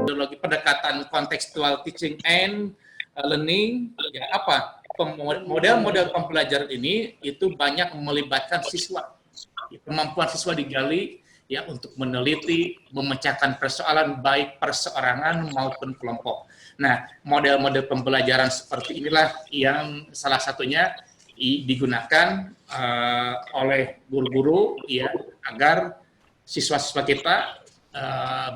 metodologi pendekatan kontekstual teaching and learning, ya apa model-model pembelajaran ini itu banyak melibatkan siswa, kemampuan siswa digali ya untuk meneliti, memecahkan persoalan baik perseorangan maupun kelompok. Nah, model-model pembelajaran seperti inilah yang salah satunya digunakan oleh guru-guru ya agar siswa-siswa kita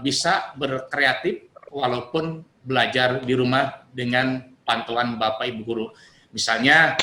bisa berkreatif walaupun belajar di rumah dengan pantauan Bapak Ibu guru. Misalnya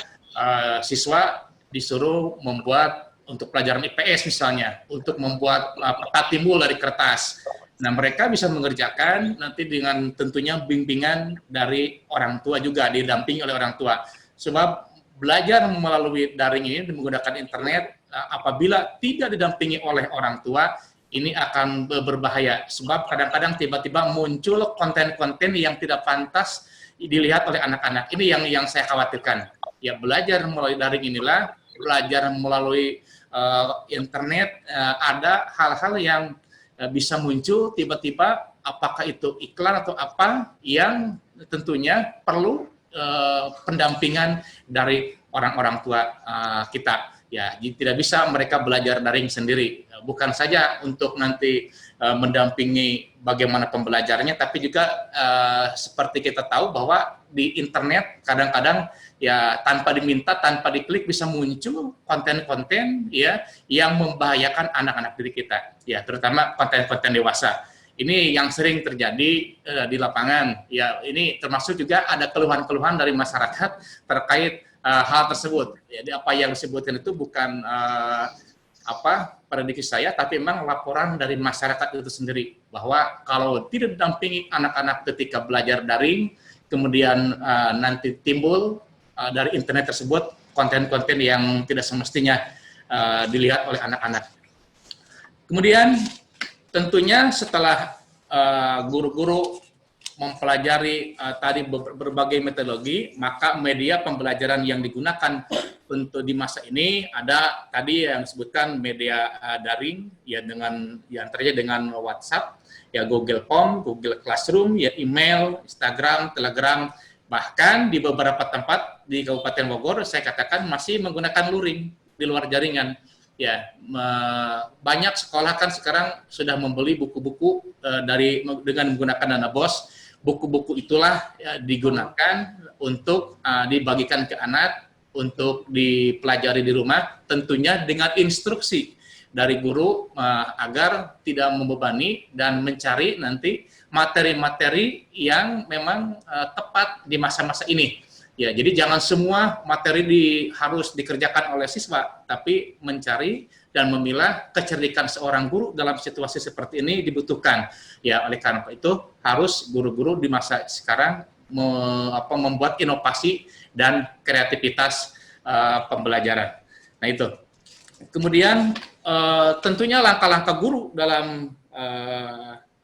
siswa disuruh membuat untuk pelajaran IPS misalnya, untuk membuat peta timbul dari kertas. Nah, mereka bisa mengerjakan nanti dengan tentunya bimbingan dari orang tua juga, didampingi oleh orang tua. Sebab belajar melalui daring ini menggunakan internet, apabila tidak didampingi oleh orang tua, ini akan berbahaya. Sebab kadang-kadang tiba-tiba muncul konten-konten yang tidak pantas dilihat oleh anak-anak. Ini yang saya khawatirkan. Ya, belajar melalui daring inilah, belajar melalui internet, ada hal-hal yang bisa muncul tiba-tiba, apakah itu iklan atau apa, yang tentunya perlu pendampingan dari orang-orang tua kita. Ya, jadi tidak bisa mereka belajar daring sendiri. Bukan saja untuk nanti mendampingi bagaimana pembelajarannya, tapi juga seperti kita tahu bahwa di internet kadang-kadang ya tanpa diminta, tanpa diklik bisa muncul konten-konten ya yang membahayakan anak-anak didik kita. Ya, terutama konten-konten dewasa. Ini yang sering terjadi di lapangan. Ya, ini termasuk juga ada keluhan-keluhan dari masyarakat terkait hal tersebut. Jadi apa yang disebutkan itu bukan prediksi saya, tapi memang laporan dari masyarakat itu sendiri bahwa kalau tidak didampingi anak-anak ketika belajar daring, kemudian nanti timbul dari internet tersebut konten-konten yang tidak semestinya dilihat oleh anak-anak. Kemudian tentunya setelah guru-guru mempelajari tadi berbagai metodologi, maka media pembelajaran yang digunakan untuk di masa ini ada tadi yang disebutkan media daring ya dengan antaranya dengan WhatsApp, ya Google Form, Google Classroom, ya email, Instagram, Telegram, bahkan di beberapa tempat di Kabupaten Bogor saya katakan masih menggunakan luring di luar jaringan. Ya, banyak sekolah kan sekarang sudah membeli buku-buku dengan menggunakan dana BOS. Buku-buku itulah ya, digunakan untuk dibagikan ke anak untuk dipelajari di rumah, tentunya dengan instruksi dari guru agar tidak membebani dan mencari nanti materi-materi yang memang tepat di masa-masa ini. Ya, jadi jangan semua materi harus dikerjakan oleh siswa, tapi mencari dan memilah kecerdikan seorang guru dalam situasi seperti ini dibutuhkan. Ya, oleh karena itu harus guru-guru di masa sekarang membuat inovasi dan kreativitas pembelajaran. Nah itu. Kemudian tentunya langkah-langkah guru dalam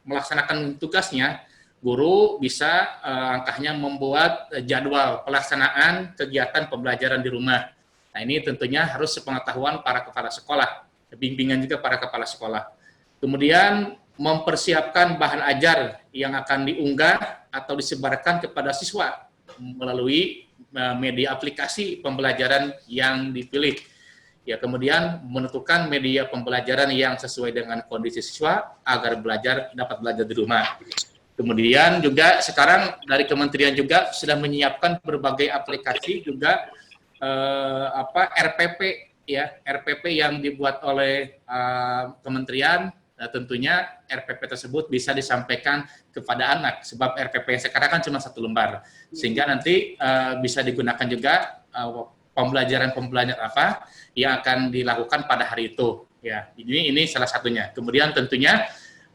melaksanakan tugasnya. Guru bisa langkahnya membuat jadwal pelaksanaan kegiatan pembelajaran di rumah. Nah, ini tentunya harus sepengetahuan para kepala sekolah, bimbingan juga para kepala sekolah. Kemudian mempersiapkan bahan ajar yang akan diunggah atau disebarkan kepada siswa melalui media aplikasi pembelajaran yang dipilih. Ya, kemudian menentukan media pembelajaran yang sesuai dengan kondisi siswa agar dapat belajar di rumah. Kemudian juga sekarang dari kementerian juga sudah menyiapkan berbagai aplikasi juga RPP ya, RPP yang dibuat oleh kementerian. Nah, tentunya RPP tersebut bisa disampaikan kepada anak sebab RPP sekarang kan cuma 1 lembar. Sehingga nanti bisa digunakan juga pembelajaran apa yang akan dilakukan pada hari itu ya. Ini salah satunya. Kemudian tentunya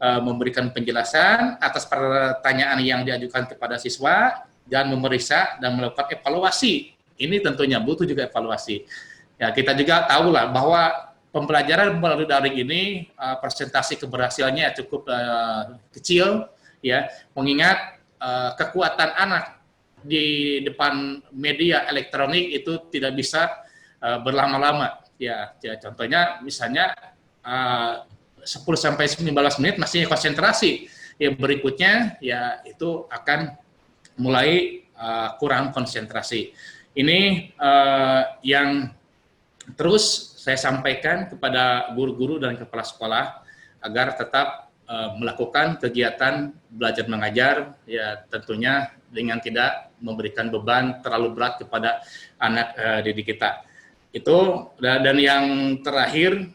memberikan penjelasan atas pertanyaan yang diajukan kepada siswa dan memeriksa dan melakukan evaluasi. Ini tentunya butuh juga evaluasi. Ya, kita juga tahu lah bahwa pembelajaran melalui daring ini persentase keberhasilannya cukup kecil ya, mengingat kekuatan anak di depan media elektronik itu tidak bisa berlama-lama ya. Contohnya misalnya 10 sampai 15 menit masih konsentrasi. ya berikutnya ya itu akan mulai kurang konsentrasi. Ini yang terus saya sampaikan kepada guru-guru dan kepala sekolah agar tetap melakukan kegiatan belajar mengajar, ya tentunya dengan tidak memberikan beban terlalu berat kepada anak didik kita. Itu, dan yang terakhir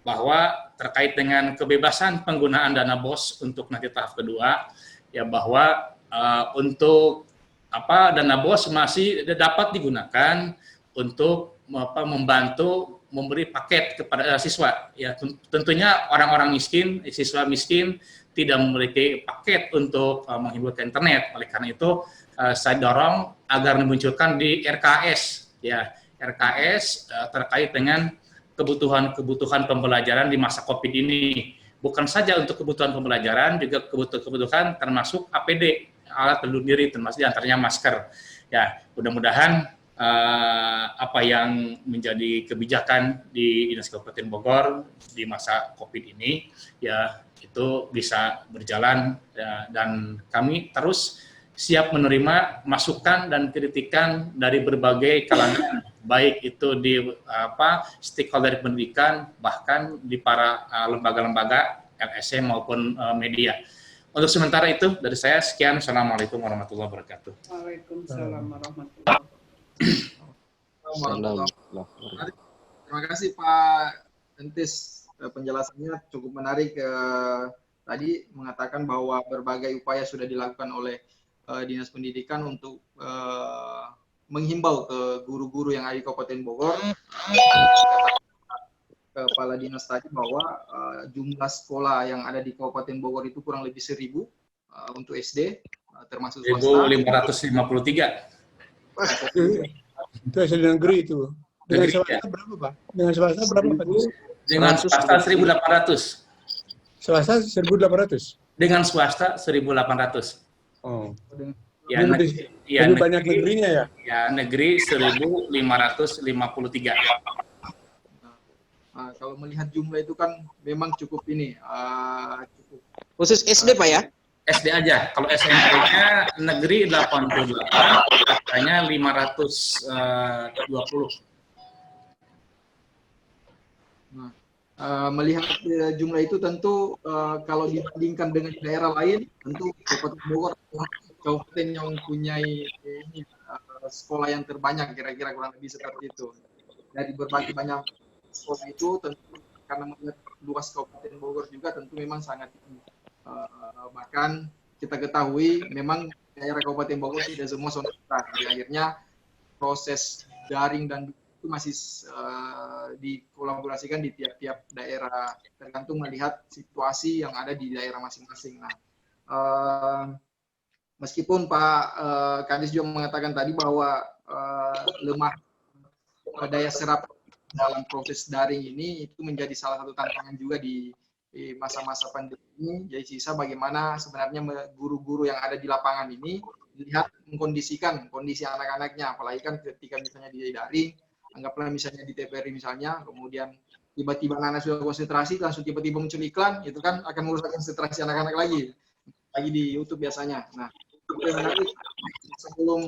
bahwa terkait dengan kebebasan penggunaan dana BOS untuk nanti tahap kedua, ya bahwa untuk dana BOS masih dapat digunakan untuk membantu memberi paket kepada siswa. Ya tentunya orang-orang miskin, siswa miskin tidak memiliki paket untuk menghubungi ke internet. Oleh karena itu saya dorong agar dimunculkan di RKS, ya RKS terkait dengan kebutuhan pembelajaran di masa COVID ini. Bukan saja untuk kebutuhan pembelajaran, juga kebutuhan termasuk APD, alat pelindung diri, termasuk diantaranya masker. Ya, mudah-mudahan apa yang menjadi kebijakan di Dinas Kabupaten Bogor di masa COVID ini, ya itu bisa berjalan, ya, dan kami terus siap menerima masukan dan kritikan dari berbagai kalangan, baik itu di stakeholder pendidikan, bahkan di para lembaga-lembaga LSM maupun media. Untuk sementara itu dari saya, sekian. Assalamualaikum warahmatullahi wabarakatuh. Waalaikumsalam warahmatullahi wabarakatuh. Terima kasih Pak Entis, penjelasannya cukup menarik. Tadi mengatakan bahwa berbagai upaya sudah dilakukan oleh Dinas Pendidikan untuk menghimbau ke guru-guru yang ada di Kabupaten Bogor. Kepala Dinas tadi bahwa jumlah sekolah yang ada di Kabupaten Bogor itu kurang lebih 1.000 untuk SD, termasuk swasta. 1.553. Itu SD negeri itu. Dengan swasta berapa, Pak? Dengan swasta berapa, Pak? Dengan swasta 1.800. Swasta 1.800. Dengan swasta 1.800. Oh. Ya, lebih banyak negerinya ya? Ya, negeri 1.553. Kalau melihat jumlah itu kan memang cukup ini, cukup. Khusus SD Pak ya? SD aja. Kalau SMP-nya negeri 88, katanya 520. Melihat jumlah itu tentu kalau dibandingkan dengan daerah lain, tentu Kabupaten Bogor kabupaten yang mempunyai sekolah yang terbanyak, kira-kira kurang lebih seperti itu. Dari berbagai banyak sekolah itu tentu karena melihat luas Kabupaten Bogor juga tentu memang sangat tinggi. Bahkan kita ketahui memang daerah Kabupaten Bogor tidak semua zona merah. Akhirnya proses daring dan itu masih dikolaborasikan di tiap-tiap daerah tergantung melihat situasi yang ada di daerah masing-masing. Nah, meskipun Pak Kadis juga mengatakan tadi bahwa lemah daya serap dalam proses daring ini itu menjadi salah satu tantangan juga di masa-masa pandemi ini. Jadi sisa bagaimana sebenarnya guru-guru yang ada di lapangan ini melihat mengkondisikan kondisi anak-anaknya, apalagi kan ketika misalnya di daring, anggaplah misalnya di TVRI misalnya, kemudian tiba-tiba anak-anak sudah konsentrasi, langsung tiba-tiba muncul iklan, itu kan akan merusak konsentrasi anak-anak lagi di YouTube biasanya. Nah, itu yang menarik sebelum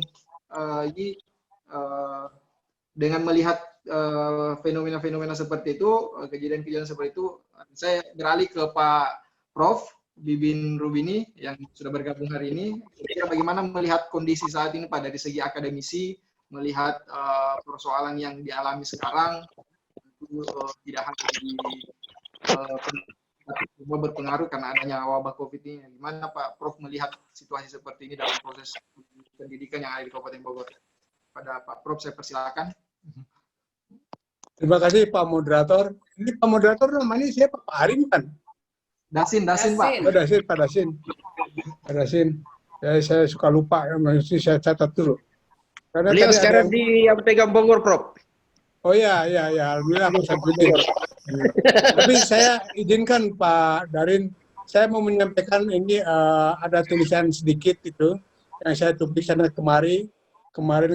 ini dengan melihat fenomena-fenomena seperti itu, kejadian-kejadian seperti itu, saya beralih ke Pak Prof. Bibin Rubini yang sudah bergabung hari ini. Kira-kira bagaimana melihat kondisi saat ini Pak dari segi akademisi, melihat persoalan yang dialami sekarang, itu tidak hanya di berpengaruh karena adanya wabah COVID ini. Gimana Pak Prof melihat situasi seperti ini dalam proses pendidikan yang ada di Kabupaten Bogor? Pada Pak Prof saya persilakan. Terima kasih Pak Moderator. Ini Pak Moderator namanya siapa? Pak Arin kan? Dasin Pak. Oh, Pak Dasin. Saya suka lupa, mesti saya catat dulu. Karena beliau sekarang di Apotek Bogor, Prof. Oh iya, alhamdulillah aku sampai. Tapi saya izinkan Pak Darin, saya mau menyampaikan ini ada tulisan sedikit itu yang saya tulis sana kemarin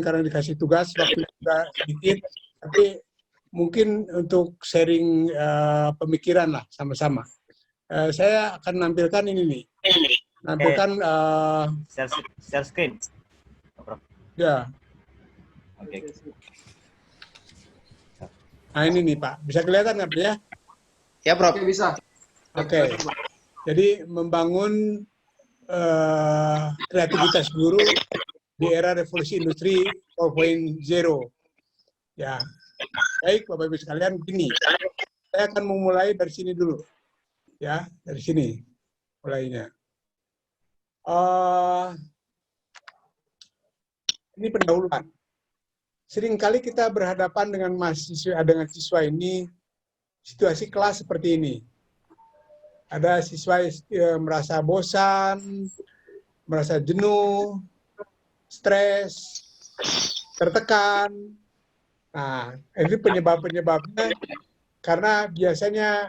karena dikasih tugas waktu juga sedikit, tapi mungkin untuk sharing pemikiran lah sama-sama. Saya akan menampilkan ini nih. menampilkan share screen. Prof. ya. Oke. Nah ini nih Pak, bisa kelihatan nggak ya? Ya, Prof. Oke, bisa. Oke. Jadi membangun kreativitas guru di era revolusi industri 4.0. Ya, baik Bapak Ibu sekalian, begini. Saya akan memulai dari sini dulu, ya, dari sini mulainya. Ini pendahuluan. Seringkali kita berhadapan dengan siswa ini situasi kelas seperti ini. Ada siswa merasa bosan, merasa jenuh, stres, tertekan. Nah, ini penyebab-penyebabnya karena biasanya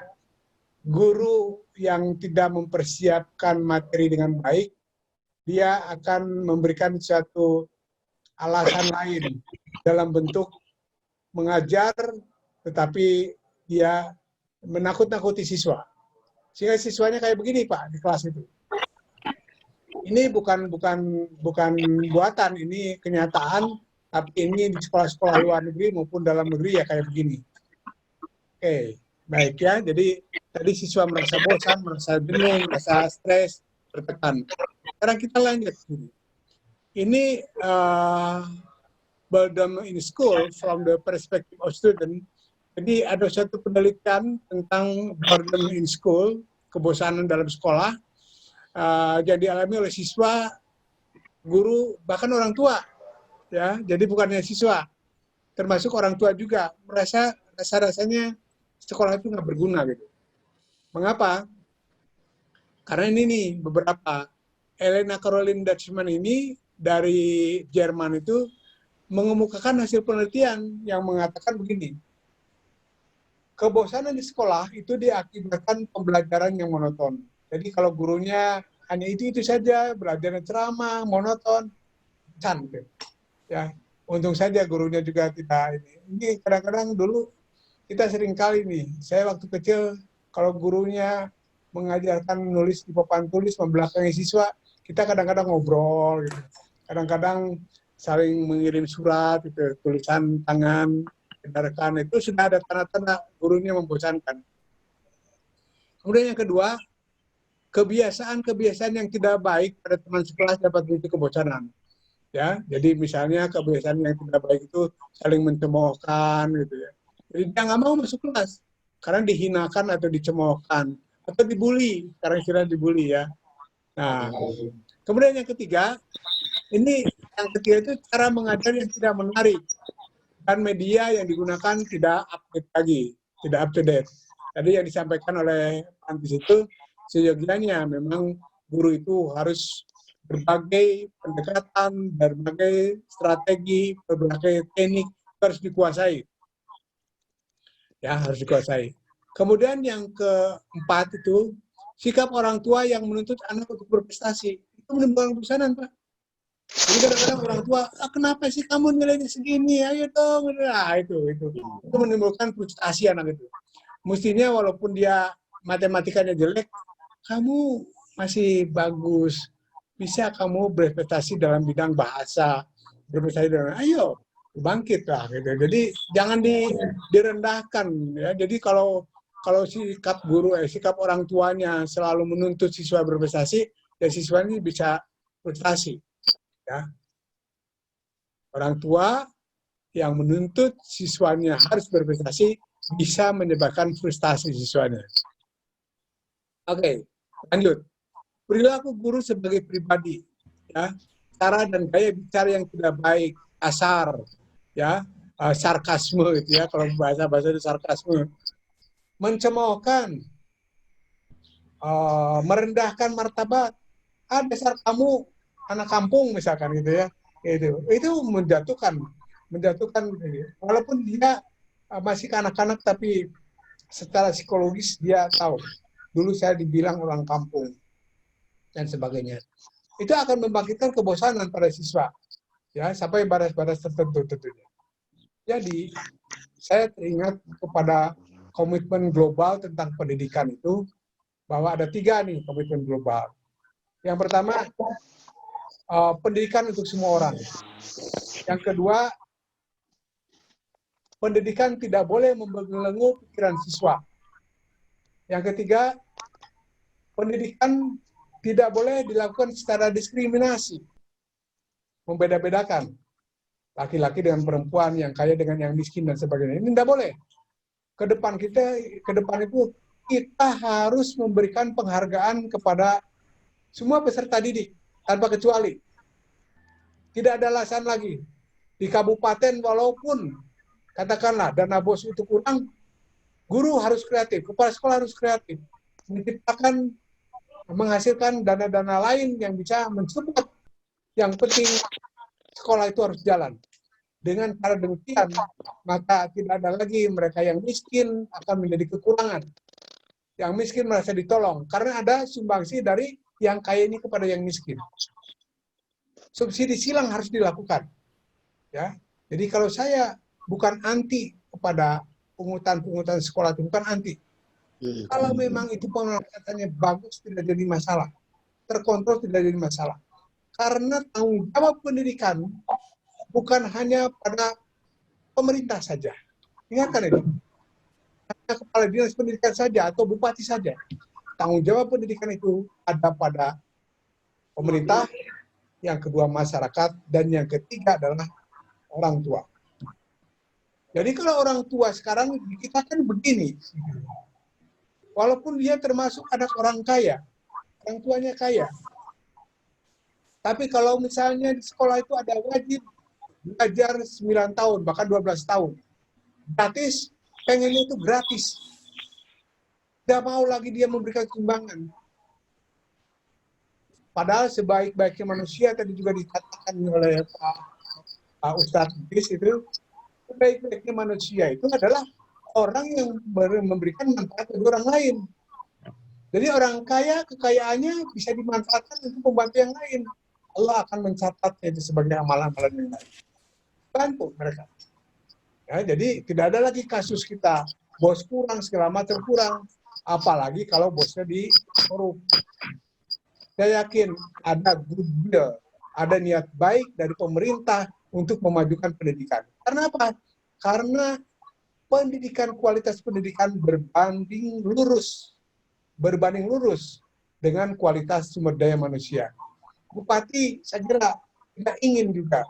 guru yang tidak mempersiapkan materi dengan baik, dia akan memberikan suatu alasan lain dalam bentuk mengajar, tetapi dia menakut-nakuti siswa. Sehingga siswanya kayak begini Pak di kelas itu. Ini bukan buatan, ini kenyataan, tapi ini di sekolah-sekolah luar negeri maupun dalam negeri ya kayak begini. Oke, baik ya. Jadi tadi siswa merasa bosan, merasa jenuh, merasa stres, tertekan. Sekarang kita lanjut. Ini Burden in School from the perspective of student. Jadi ada suatu penelitian tentang burden in school, kebosanan dalam sekolah, yang dialami oleh siswa, guru, bahkan orang tua. Ya, jadi bukannya siswa, termasuk orang tua juga merasa rasanya sekolah itu nggak berguna gitu. Mengapa? Karena ini nih beberapa. Elena Caroline Dutchman ini dari Jerman itu mengemukakan hasil penelitian yang mengatakan begini. Kebosanan di sekolah itu diakibatkan pembelajaran yang monoton. Jadi kalau gurunya hanya itu saja, belajar ceramah, monoton, gitu. Ya, untung saja gurunya juga tidak ini. Ini kadang-kadang dulu kita sering kali nih, saya waktu kecil kalau gurunya mengajarkan nulis di papan tulis membelakangi siswa, kita kadang-kadang ngobrol gitu. Kadang-kadang saling mengirim surat gitu, tulisan tangan, rekan itu sudah ada tanda-tanda gurunya membosankan. Kemudian yang kedua, kebiasaan-kebiasaan yang tidak baik pada teman sekelas dapat memicu kebosanan. Ya, jadi misalnya kebiasaan yang tidak baik itu saling mencemoohkan gitu ya. Jadi dia nggak mau masuk kelas karena dihinakan atau dicemoohkan atau dibully, karena istilah dibully ya. Nah, kemudian yang ketiga, ini yang ketiga itu cara mengajar yang tidak menarik. Dan media yang digunakan tidak update lagi, tidak up to date. Tadi yang disampaikan oleh Antis itu, seyogianya memang guru itu harus berbagai pendekatan, berbagai strategi, berbagai teknik harus dikuasai. Ya, harus dikuasai. Kemudian yang keempat itu, sikap orang tua yang menuntut anak untuk berprestasi. Itu menimbulkan kebosanan, Pak. Jadi kadang-kadang orang tua, kenapa sih kamu nilainya segini? Ayo dong. Nah, itu menimbulkan frustasi anak itu. Mestinya walaupun dia matematikanya jelek, kamu masih bagus. Bisa kamu berprestasi dalam bidang bahasa, berprestasi dalam, ayo bangkit lah gitu. Jadi jangan direndahkan ya. Jadi kalau sikap guru, sikap orang tuanya selalu menuntut siswa berprestasi, ya siswa ini bisa frustasi. Ya. Orang tua yang menuntut siswanya harus berprestasi bisa menyebabkan frustasi siswanya. Oke, lanjut. Perilaku guru sebagai pribadi, ya, cara dan gaya bicara yang tidak baik, kasar, ya, sarkasme gitu ya, kalau bahasa itu sarkasme, mencemoohkan, merendahkan martabat, dasar kamu anak kampung misalkan gitu ya, itu menjatuhkan, walaupun dia masih kanak-kanak tapi secara psikologis dia tahu, dulu saya dibilang orang kampung dan sebagainya. Itu akan membangkitkan kebosanan pada siswa, ya, sampai batas-batas tertentu tentunya. Jadi saya teringat kepada komitmen global tentang pendidikan itu, bahwa ada 3 nih komitmen global. Yang pertama, pendidikan untuk semua orang. Yang kedua, pendidikan tidak boleh membelenggu pikiran siswa. Yang ketiga, pendidikan tidak boleh dilakukan secara diskriminasi, membeda-bedakan laki-laki dengan perempuan, yang kaya dengan yang miskin dan sebagainya. Ini tidak boleh. Ke depan itu kita harus memberikan penghargaan kepada semua peserta didik tanpa kecuali. Tidak ada alasan lagi di kabupaten, walaupun katakanlah dana BOS itu kurang, guru harus kreatif, kepala sekolah harus kreatif, menciptakan, menghasilkan dana-dana lain yang bisa mensupport. Yang penting sekolah itu harus jalan. Dengan cara demikian, maka tidak ada lagi mereka yang miskin akan menjadi kekurangan. Yang miskin merasa ditolong, karena ada sumbangsi dari yang kaya ini kepada yang miskin. Subsidi silang harus dilakukan. Ya, jadi kalau saya bukan anti kepada pungutan sekolah, itu bukan anti. Kalau memang itu pengawasannya bagus, tidak jadi masalah. Terkontrol, tidak jadi masalah. Karena tanggung jawab pendidikan bukan hanya pada pemerintah saja. Ingatkan itu. Hanya kepala dinas pendidikan saja atau bupati saja. Tanggung jawab pendidikan itu ada pada pemerintah, yang kedua masyarakat, dan yang ketiga adalah orang tua. Jadi kalau orang tua sekarang kita kan begini, walaupun dia termasuk anak orang kaya, orang tuanya kaya, tapi kalau misalnya di sekolah itu ada wajib belajar 9 tahun, bahkan 12 tahun, gratis, pengennya itu gratis. Tidak mau lagi dia memberikan sumbangan. Padahal sebaik-baiknya manusia, tadi juga dikatakan oleh Pak Ustadz Idris itu, sebaik-baiknya manusia itu adalah orang yang memberikan manfaat bagi orang lain. Jadi orang kaya, kekayaannya bisa dimanfaatkan untuk membantu yang lain. Allah akan mencatatnya itu sebagai amalan-amalan yang lain. Bantu mereka. Ya, jadi tidak ada lagi kasus kita, bos kurang, segala macam kurang. Apalagi kalau bosnya dikorup. Saya yakin ada goodwill, ada niat baik dari pemerintah untuk memajukan pendidikan. Karena apa? Karena pendidikan, kualitas pendidikan berbanding lurus dengan kualitas sumber daya manusia. Bupati saya kira tidak ingin juga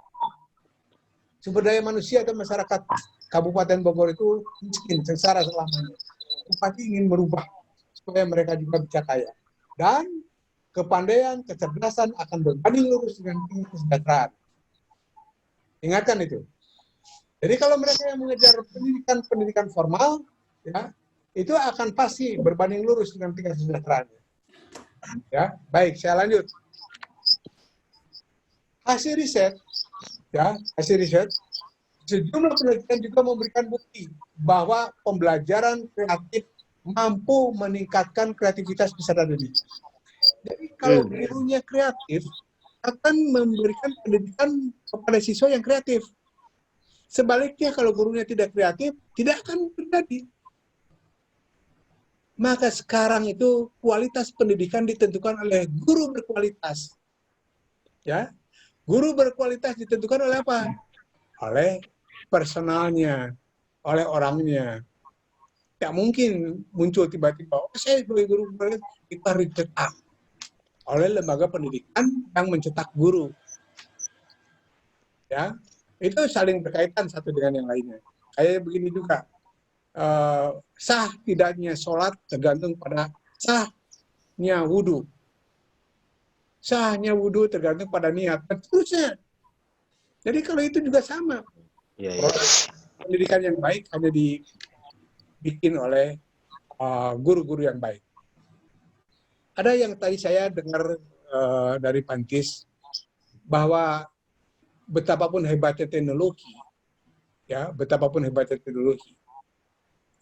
sumber daya manusia atau masyarakat Kabupaten Bogor itu miskin, sengsara selamanya. Bupati ingin merubah supaya mereka juga bisa kaya. Dan kepandaian, kecerdasan akan berbanding lurus dengan tingkat kesejahteraan. Ingatkan itu. Jadi kalau mereka yang mengejar pendidikan formal, ya, itu akan pasti berbanding lurus dengan tingkat kesejahteraannya. Ya, baik, saya lanjut. Hasil riset, sejumlah penelitian juga memberikan bukti bahwa pembelajaran kreatif mampu meningkatkan kreativitas peserta didik. Jadi kalau gurunya kreatif, akan memberikan pendidikan kepada siswa yang kreatif. Sebaliknya kalau gurunya tidak kreatif, tidak akan terjadi. Maka sekarang itu kualitas pendidikan ditentukan oleh guru berkualitas. Ya, guru berkualitas ditentukan oleh apa? Oleh personalnya, oleh orangnya. Tidak mungkin muncul tiba-tiba, oh, saya sebagai guru berkualitas, kita dicetak oleh lembaga pendidikan yang mencetak guru. Ya, itu saling berkaitan satu dengan yang lainnya. Kayak begini juga, sah tidaknya sholat tergantung pada sahnya wudhu. Sahnya wudhu tergantung pada niat, dan seterusnya. Jadi kalau itu juga sama. Proses pendidikan yang baik hanya dibikin oleh guru-guru yang baik. Ada yang tadi saya dengar dari Pantis, bahwa betapapun hebatnya teknologi,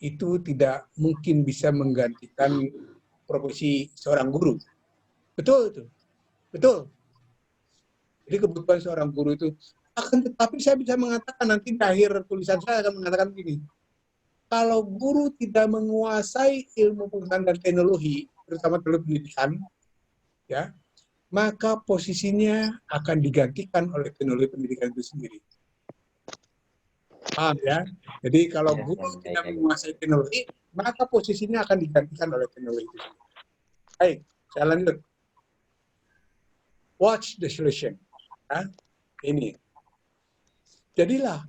itu tidak mungkin bisa menggantikan profesi seorang guru. Betul. Jadi kebutuhan seorang guru itu, akan tetapi saya bisa mengatakan nanti di akhir tulisan saya akan mengatakan begini, kalau guru tidak menguasai ilmu pengetahuan dan teknologi, terutama dalam pendidikan, ya, maka posisinya akan digantikan oleh teknologi pendidikan itu sendiri. Paham ya? Jadi kalau guru tidak menguasai teknologi, maka posisinya akan digantikan oleh teknologi itu sendiri. Baik, saya lanjut. Watch the solution. Nah, ini. Jadilah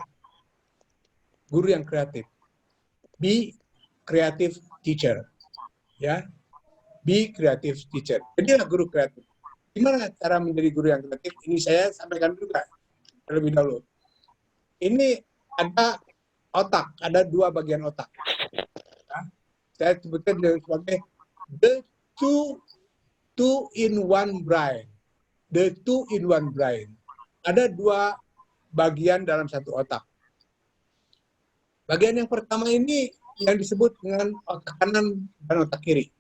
guru yang kreatif. Be creative teacher. Ya. Be creative teacher. Jadilah guru kreatif. Gimana cara menjadi guru yang kreatif? Ini saya sampaikan juga terlebih dahulu. Ini ada otak, ada 2 bagian otak. Ya. Saya sebutkan sebagai the two in one brain. The two in one brain. Ada 2 bagian dalam satu otak. Bagian yang pertama ini yang disebut dengan otak kanan dan otak kiri.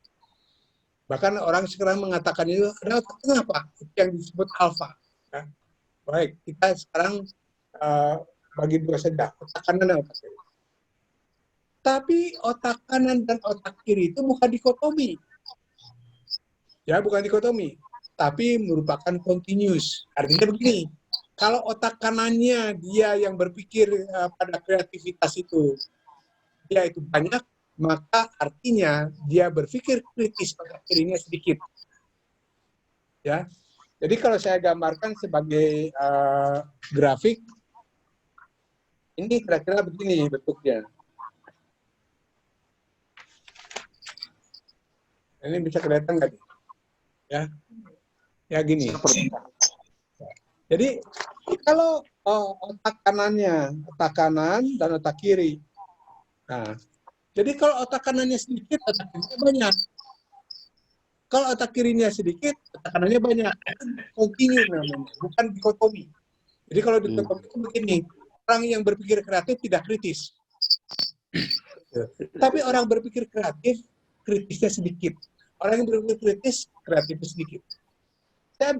Bahkan orang sekarang mengatakan itu ada otak tengah, Pak, yang disebut alfa. Ya. Baik, kita sekarang bagi 2 saja, otak kanan dan otak kiri. Tapi otak kanan dan otak kiri itu bukan dikotomi. Ya, bukan dikotomi, tapi merupakan continuous. Artinya begini, kalau otak kanannya dia yang berpikir pada kreativitas itu, dia itu banyak, maka artinya dia berpikir kritis, otak kirinya sedikit. Ya, jadi kalau saya gambarkan sebagai grafik, ini kira-kira begini bentuknya. Ini bisa kelihatan nggak? Ya gini. Jadi kalau otak kanannya, otak kanan dan otak kiri. Nah, jadi kalau otak kanannya sedikit, otak kirinya banyak. Kalau otak kirinya sedikit, otak kanannya banyak. Continue namanya, bukan dikotomi. Jadi kalau dikotomi itu begini, orang yang berpikir kreatif tidak kritis. Tapi orang berpikir kreatif, kritisnya sedikit. Orang yang berpikir kritis, kreatifnya sedikit. Saya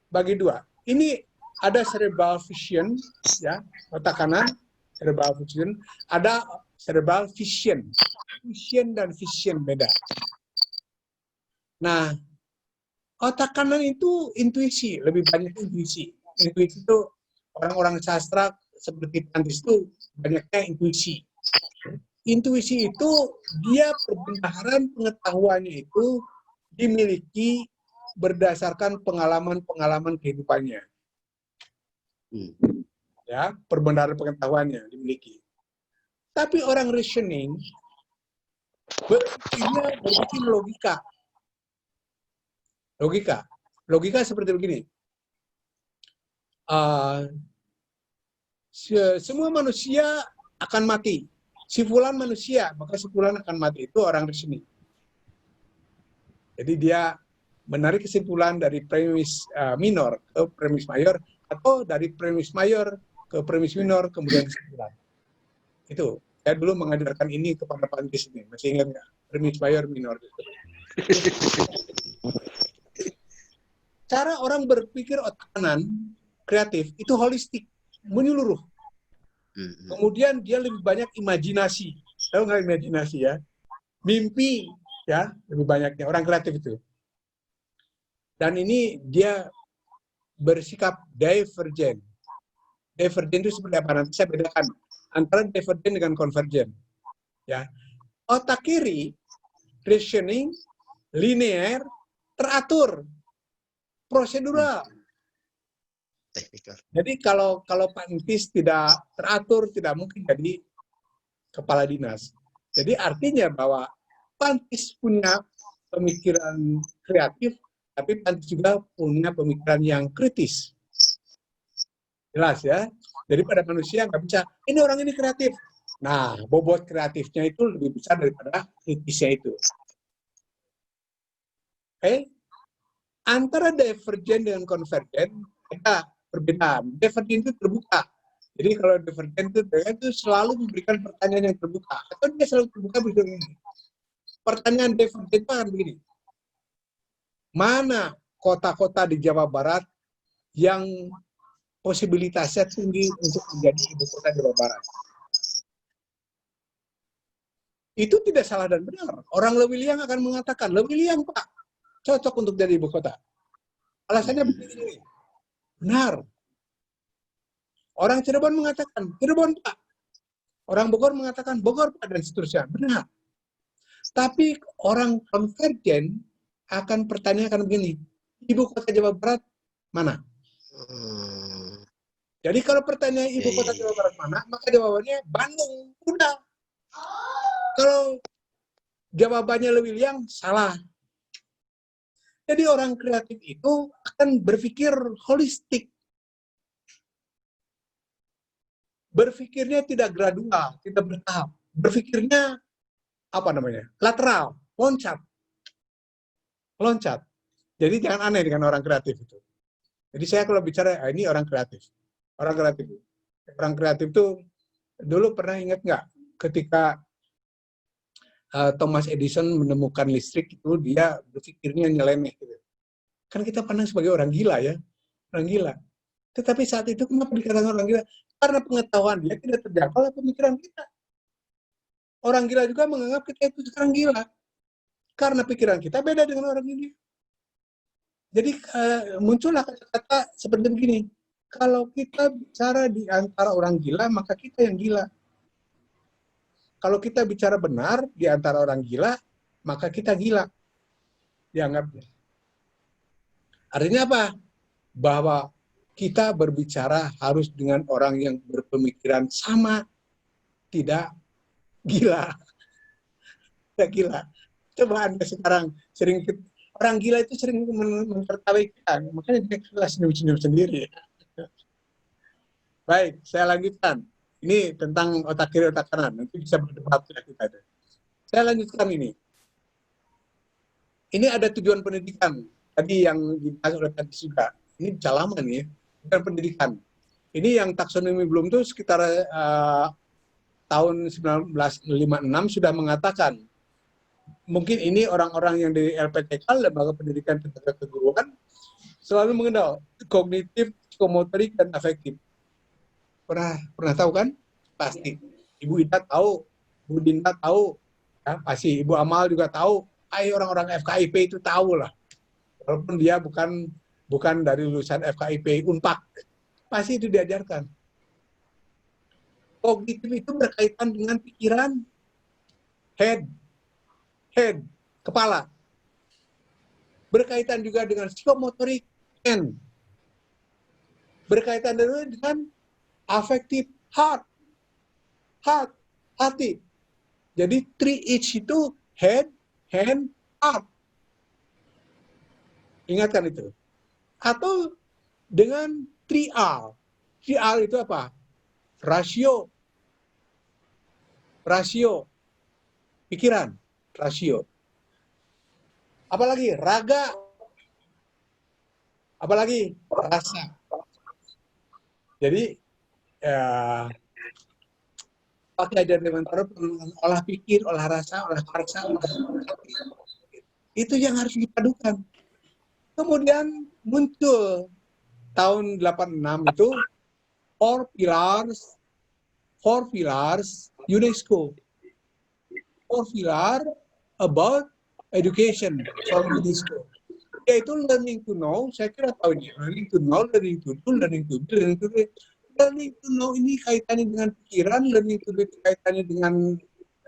bagi 2. Ini ada cerebral vision, ya, otak kanan, cerebral vision. Ada cerebral vision. Vision dan vision beda. Nah, otak kanan itu intuisi, lebih banyak intuisi. Intuisi itu orang-orang sastra seperti Pantis itu banyaknya intuisi. Intuisi itu dia perbendaharaan pengetahuannya itu dimiliki berdasarkan pengalaman-pengalaman kehidupannya. Ya, perbendaharaan pengetahuannya dimiliki. Tapi orang reasoning berpikir logika. Logika seperti begini. Semua manusia akan mati. Si fulan manusia, maka si fulan akan mati. Itu orang reasoning. Jadi dia menarik kesimpulan dari premis minor ke premis mayor, atau dari premis mayor ke premis minor, kemudian kesimpulan. Itu. Saya dulu mengajarkan ini kepada Pantis ini. Masih ingat nggak? Premis mayor, minor. Cara orang berpikir otak kanan, kreatif, itu holistik, menyeluruh. Kemudian dia lebih banyak imajinasi. Tahu nggak imajinasi ya? Mimpi, ya, lebih banyaknya. Orang kreatif itu. Dan ini dia bersikap divergen. Divergen itu seperti apa? Nanti saya bedakan antara divergen dengan konvergen. Ya. Otak kiri, reasoning, linear, teratur, prosedural. Teknikal. Jadi kalau Pantis tidak teratur, tidak mungkin jadi kepala dinas. Jadi artinya bahwa Pantis punya pemikiran kreatif, tapi Pantis juga punya pemikiran yang kritis. Jelas ya? Jadi pada manusia nggak bisa, ini orang ini kreatif. Nah, bobot kreatifnya itu lebih besar daripada kritisnya itu. Oke? Antara divergen dengan konvergen, ada perbedaan. Divergen itu terbuka. Jadi kalau divergen itu selalu memberikan pertanyaan yang terbuka. Atau dia selalu terbuka begini. Pertanyaan divergen itu akan begini. Mana kota-kota di Jawa Barat yang posibilitasnya tinggi untuk menjadi ibu kota Jawa Barat? Itu tidak salah dan benar. Orang Lewiliang akan mengatakan, Lewiliang Pak, cocok untuk jadi ibu kota. Alasannya begini, benar. Orang Cirebon mengatakan, Cirebon Pak. Orang Bogor mengatakan, Bogor Pak, dan seterusnya. Benar. Tapi orang konvergen akan pertanyakan begini, ibu kota Jawa Barat mana? Jadi kalau pertanyaan ibu kota Jawa Barat mana, maka jawabannya Bandung. Udah. Kalau jawabannya lebih liang, salah. Jadi orang kreatif itu akan berpikir holistik. Berpikirnya tidak gradual, tidak bertahap. Berpikirnya apa namanya? Lateral, loncat. Loncat. Jadi jangan aneh dengan orang kreatif itu. Jadi saya kalau bicara, ini orang kreatif. Orang kreatif. Orang kreatif itu dulu pernah ingat nggak ketika Thomas Edison menemukan listrik itu, dia berpikirnya nyeleneh gitu. Kan kita pandang sebagai orang gila ya, orang gila. Tetapi saat itu kenapa dikatakan orang gila? Karena pengetahuan dia tidak terjangkau oleh pemikiran kita. Orang gila juga menganggap kita itu sekarang gila. Karena pikiran kita beda dengan orang gila. Jadi muncullah kata-kata seperti begini. Kalau kita bicara di antara orang gila, maka kita yang gila. Kalau kita bicara benar di antara orang gila, maka kita gila. Dianggapnya. Artinya apa? Bahwa kita berbicara harus dengan orang yang berpemikiran sama, tidak gila. Tidak gila. Coba Anda sekarang sering, orang gila itu sering mentertawai kita, makanya dia senyum-senyum sendiri. Baik, saya lanjutkan. Ini tentang otak kiri, otak kanan. Nanti bisa berdebat kita. Saya lanjutkan ini. Ini ada tujuan pendidikan. Tadi yang dibahas oleh tadi juga. Ini bisa lama nih ya. Tujuan pendidikan. Ini yang taksonomi belum tuh sekitar tahun 1956 sudah mengatakan. Mungkin ini orang-orang yang dari LPTK, Lembaga Pendidikan Tenaga Keguruan, selalu mengenal kognitif, psikomotorik, dan afektif. Pernah tahu kan? Pasti. Ibu Ida tahu, Bu Dinda tahu, ya, pasti. Ibu Amal juga tahu. Orang-orang FKIP itu tahu lah. Walaupun dia bukan dari lulusan FKIP Unpad, pasti itu diajarkan. Kognitif itu berkaitan dengan pikiran, head, kepala. Berkaitan juga dengan psikomotorik, hand. Berkaitan juga dengan afektif, heart, hati. Jadi 3H itu head, hand, heart. Ingatkan itu. Atau dengan 3R. 3R itu apa? Rasio. Pikiran. Rasio. Apalagi? Raga. Apalagi? Rasa. Jadi, pakai ajar Dewantara olah pikir, olah rasa, olah karsa, olah hati. Itu yang harus dipadukan. Kemudian muncul tahun 86 itu four pillars UNESCO. 4 pillar about education from UNESCO. Yaitu learning to know, saya kira tahu ini, learning to know, learning to do, learning to be, learning to be. Learning to know ini kaitannya dengan pikiran, learning to be kaitannya dengan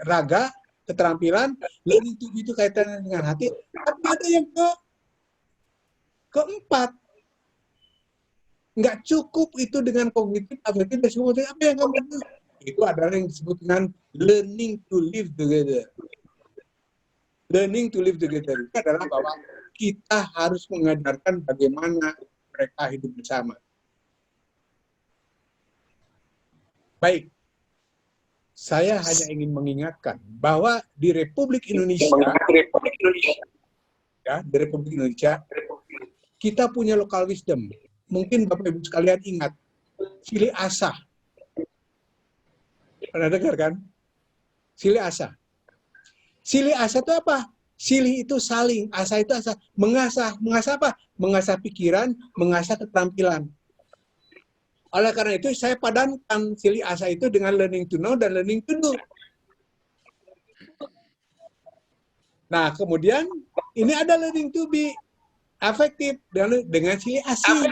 raga, keterampilan, learning to be itu kaitannya dengan hati. Tapi ada yang keempat. Nggak cukup itu dengan kognitif, afektif, dan psikomotorik. Apa yang kamu itu? Itu adalah yang disebut dengan learning to live together. Learning to live together itu adalah bahwa kita harus mengajarkan bagaimana mereka hidup bersama. Baik, saya hanya ingin mengingatkan bahwa di Republik Indonesia, kita punya local wisdom. Mungkin Bapak Ibu sekalian ingat, Silih Asah. Pernah dengar kan? Silih Asah. Silih Asah itu apa? Silih itu saling, asah itu asah. Mengasah. Mengasah apa? Mengasah pikiran, mengasah keterampilan. Oleh karena itu, saya padankan silih asah itu dengan learning to know dan learning to do. Nah, kemudian ini ada learning to be. Afektif dengan silih asih.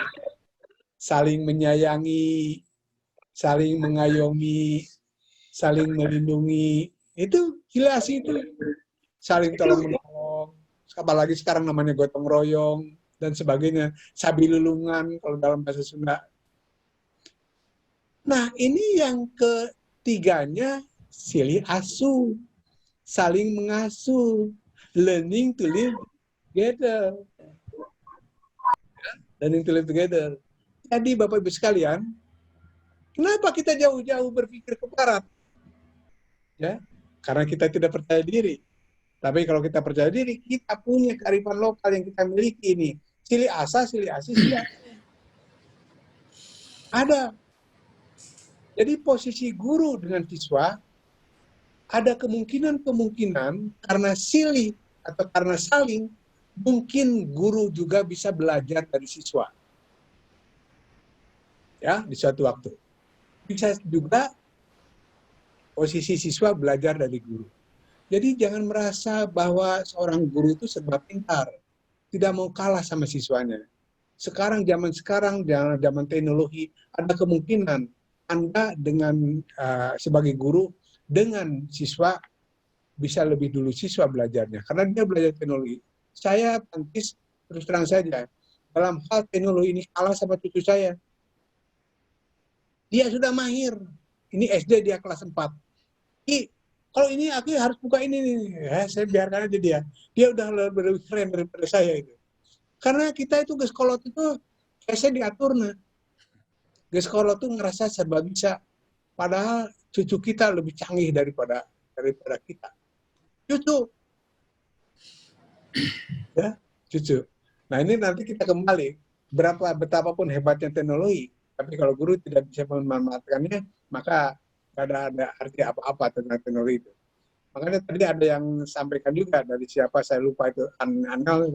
Saling menyayangi, saling mengayomi, saling melindungi. Itu silih asih itu. Saling tolong-menolong. Apalagi sekarang namanya gotong royong dan sebagainya. Sabilulungan kalau dalam bahasa Sunda. Nah, ini yang ketiganya silih asuh. Saling mengasuh. Learning to live together. Learning to live together. Jadi Bapak Ibu sekalian, kenapa kita jauh-jauh berpikir ke barat? Ya, karena kita tidak percaya diri. Tapi kalau kita percaya diri, kita punya kearifan lokal yang kita miliki ini. Silih asa, silih asih, silih asih. Ada. Jadi posisi guru dengan siswa, ada kemungkinan karena silih atau karena saling, mungkin guru juga bisa belajar dari siswa. Ya, di suatu waktu. Bisa juga posisi siswa belajar dari guru. Jadi jangan merasa bahwa seorang guru itu serba pintar, tidak mau kalah sama siswanya. Zaman sekarang, zaman teknologi, ada kemungkinan Anda dengan sebagai guru dengan siswa bisa lebih dulu siswa belajarnya, karena dia belajar teknologi. Saya Pantis terus terang saja, dalam hal teknologi ini kalah sama cucu saya. Dia sudah mahir. Ini SD dia kelas 4. Kalau ini aku harus buka ini nih. Ya, saya biarkan aja dia. Dia udah lebih keren daripada saya itu. Karena kita itu geskolot itu saya diatur nah. Geskolot itu ngerasa serba bisa. Padahal cucu kita lebih canggih daripada kita. Cucu. Ya, cucu. Nah, ini nanti kita kembali betapapun hebatnya teknologi. Tapi kalau guru tidak bisa memanfaatkannya, maka tidak ada arti apa-apa tentang teknologi itu. Makanya tadi ada yang sampaikan juga dari siapa, saya lupa itu, Anal,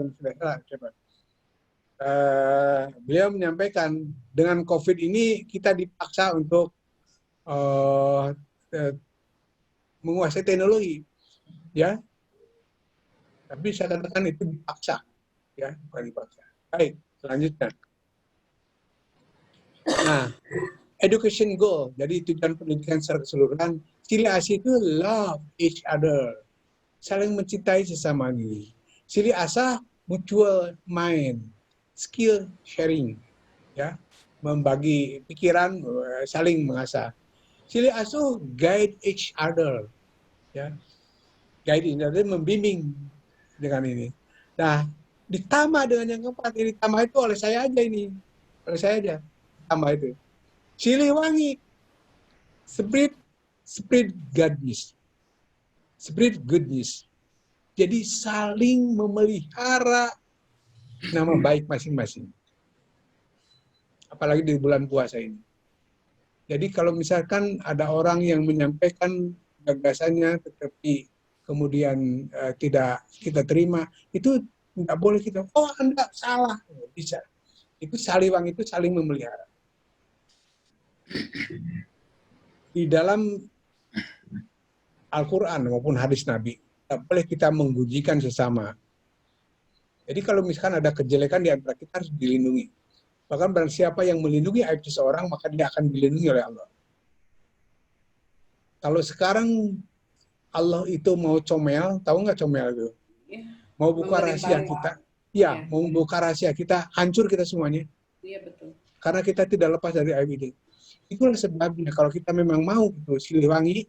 beliau menyampaikan dengan COVID ini kita dipaksa untuk menguasai teknologi, ya. Tapi saya katakan itu dipaksa, ya, bukan dipaksa. Baik, selanjutnya. Nah, education goal, jadi tujuan pendidikan secara keseluruhan, silih asih itu love each other, saling mencintai sesama ini. Silih asah mutual mind, skill sharing, ya, membagi pikiran, saling mengasah. Silih asuh guide each other, ya, guide each other, membimbing dengan ini. Nah, ditambah dengan yang keempat, ini ditambah itu oleh saya aja ini, oleh saya aja. Tambah itu. Silih wangi. Spread goodness. Spread goodness. Jadi saling memelihara nama baik masing-masing. Apalagi di bulan puasa ini. Jadi kalau misalkan ada orang yang menyampaikan gagasannya tetapi kemudian tidak kita terima, itu tidak boleh kita, oh Anda salah. Bisa. Itu saliwang itu saling memelihara. Di dalam Al-Quran maupun hadis Nabi, tidak boleh kita menggujikan sesama. Jadi kalau misalkan ada kejelekan di antara kita harus dilindungi. Bahkan barang siapa yang melindungi aib seseorang, maka dia akan dilindungi oleh Allah. Kalau sekarang Allah itu mau comel, tahu nggak comel itu? Mau buka rahasia kita. Ya, mau buka rahasia kita, hancur kita semuanya. Iya, betul. Karena kita tidak lepas dari aib ini. Itulah sebabnya kalau kita memang mau silih wangi,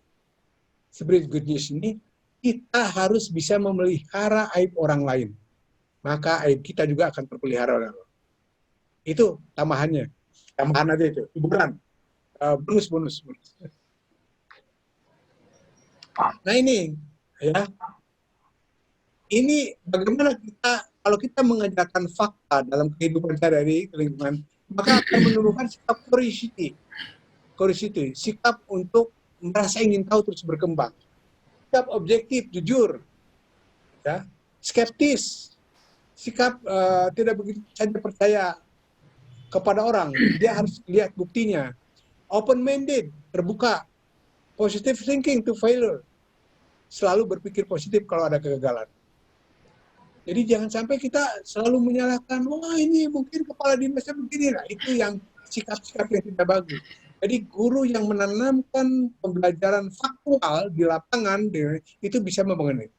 spread good news ini, kita harus bisa memelihara aib orang lain. Maka aib kita juga akan terpelihara oleh Allah. Itu tambahannya. Tambahan aja itu, hiburan. Bonus. Nah ini, ya. Ini bagaimana kalau kita mengajarkan fakta dalam kehidupan sehari-hari lingkungan, maka akan menumbuhkan sikap curiosity, sikap untuk merasa ingin tahu terus berkembang, sikap objektif, jujur, ya, skeptis, sikap tidak begitu saja percaya kepada orang, dia harus lihat buktinya, open-minded, terbuka, positive thinking to failure, selalu berpikir positif kalau ada kegagalan. Jadi jangan sampai kita selalu menyalahkan, wah ini mungkin kepala dinasnya begini. Nah, itu yang sikap-sikap yang tidak bagus. Jadi guru yang menanamkan pembelajaran faktual di lapangan itu bisa membangun.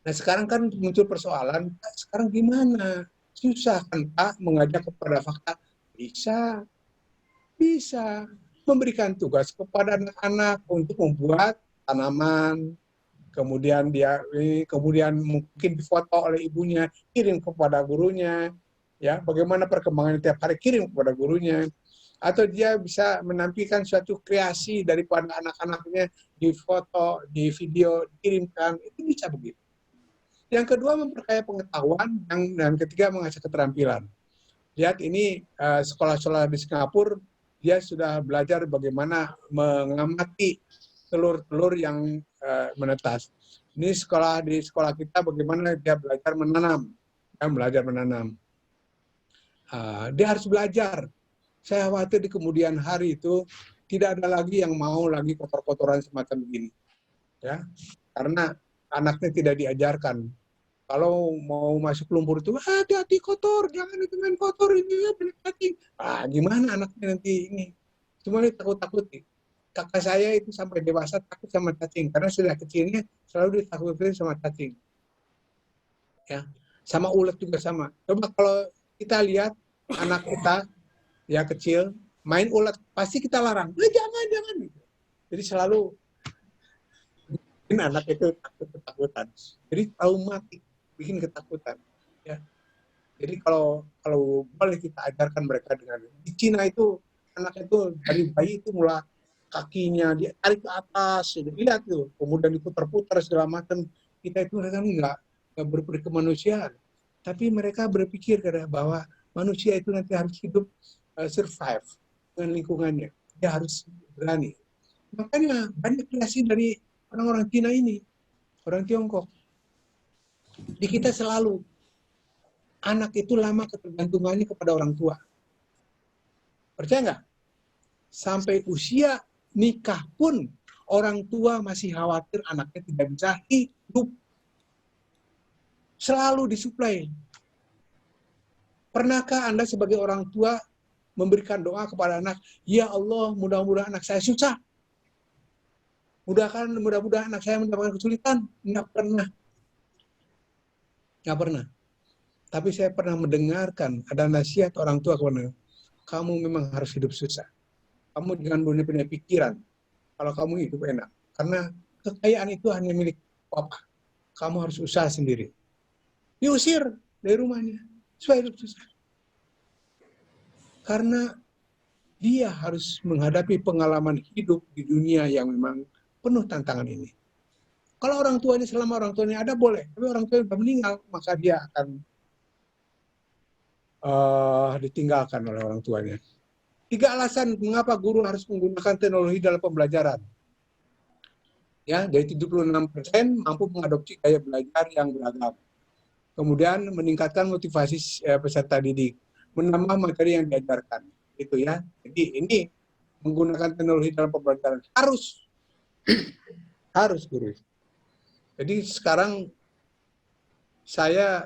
Nah sekarang kan muncul persoalan, Pak, sekarang gimana? Susah kan Pak mengajak kepada fakta? Bisa, bisa. Memberikan tugas kepada anak-anak untuk membuat tanaman, kemudian kemudian mungkin difoto oleh ibunya, kirim kepada gurunya, ya bagaimana perkembangan tiap hari, kirim kepada gurunya, atau dia bisa menampilkan suatu kreasi daripada anak-anaknya di foto, di video, dikirimkan, itu bisa begitu. Yang kedua memperkaya pengetahuan, dan ketiga mengasah keterampilan. Lihat ini sekolah-sekolah di Singapura, dia sudah belajar bagaimana mengamati telur-telur yang menetas. Ini di sekolah kita bagaimana dia belajar menanam, belajar menanam. Dia harus belajar. Saya khawatir di kemudian hari itu tidak ada lagi yang mau lagi kotor-kotoran semacam begini, ya, karena anaknya tidak diajarkan. Kalau mau masuk lumpur itu, hati-hati kotor, jangan itu main kotor ini ya, cacing. Gimana anaknya nanti ini? Cuma takut-takuti. Kakak saya itu sampai dewasa takut sama cacing karena sudah kecilnya selalu ditakutin sama cacing. Ya, sama ulet juga sama. Coba kalau kita lihat anak kita ya kecil main ulet, pasti kita larang. Jangan. Jadi selalu bikin anak itu ketakutan. Jadi traumatik, bikin ketakutan. Ya. Jadi kalau boleh kita ajarkan mereka dengan di Cina itu anak itu dari bayi itu mulai kakinya dia tarik ke atas, lihat tuh, kemudian diputar-putar segala macam. Kita itu mereka nggak berpikir kemanusiaan, tapi mereka berpikir bahwa manusia itu nanti harus hidup survive dengan lingkungannya, dia harus berani. Makanya banyak kreasi dari orang-orang Cina ini, orang Tiongkok. Di kita selalu anak itu lama ketergantungannya kepada orang tua. Percaya nggak? Sampai usia nikah pun orang tua masih khawatir anaknya tidak bisa hidup. Selalu disuplai. Pernahkah Anda sebagai orang tua memberikan doa kepada anak, ya Allah, mudah-mudahan anak saya susah. Mudah-mudahan anak saya mendapatkan kesulitan. Nggak pernah. Tapi saya pernah mendengarkan ada nasihat orang tua kepada kamu memang harus hidup susah. Kamu jangan punya pikiran kalau kamu hidup enak. Karena kekayaan itu hanya milik papa. Kamu harus usaha sendiri. Diusir dari rumahnya supaya hidup susah. Karena dia harus menghadapi pengalaman hidup di dunia yang memang penuh tantangan ini. Kalau orang tuanya selama orang tuanya ada boleh, tapi orang tuanya sudah meninggal, maka dia akan ditinggalkan oleh orang tuanya. 3 alasan mengapa guru harus menggunakan teknologi dalam pembelajaran. Ya, dari 76% mampu mengadopsi gaya belajar yang beragam. Kemudian meningkatkan motivasi peserta didik, menambah materi yang diajarkan. Itu ya. Jadi ini menggunakan teknologi dalam pembelajaran harus guru. Jadi sekarang saya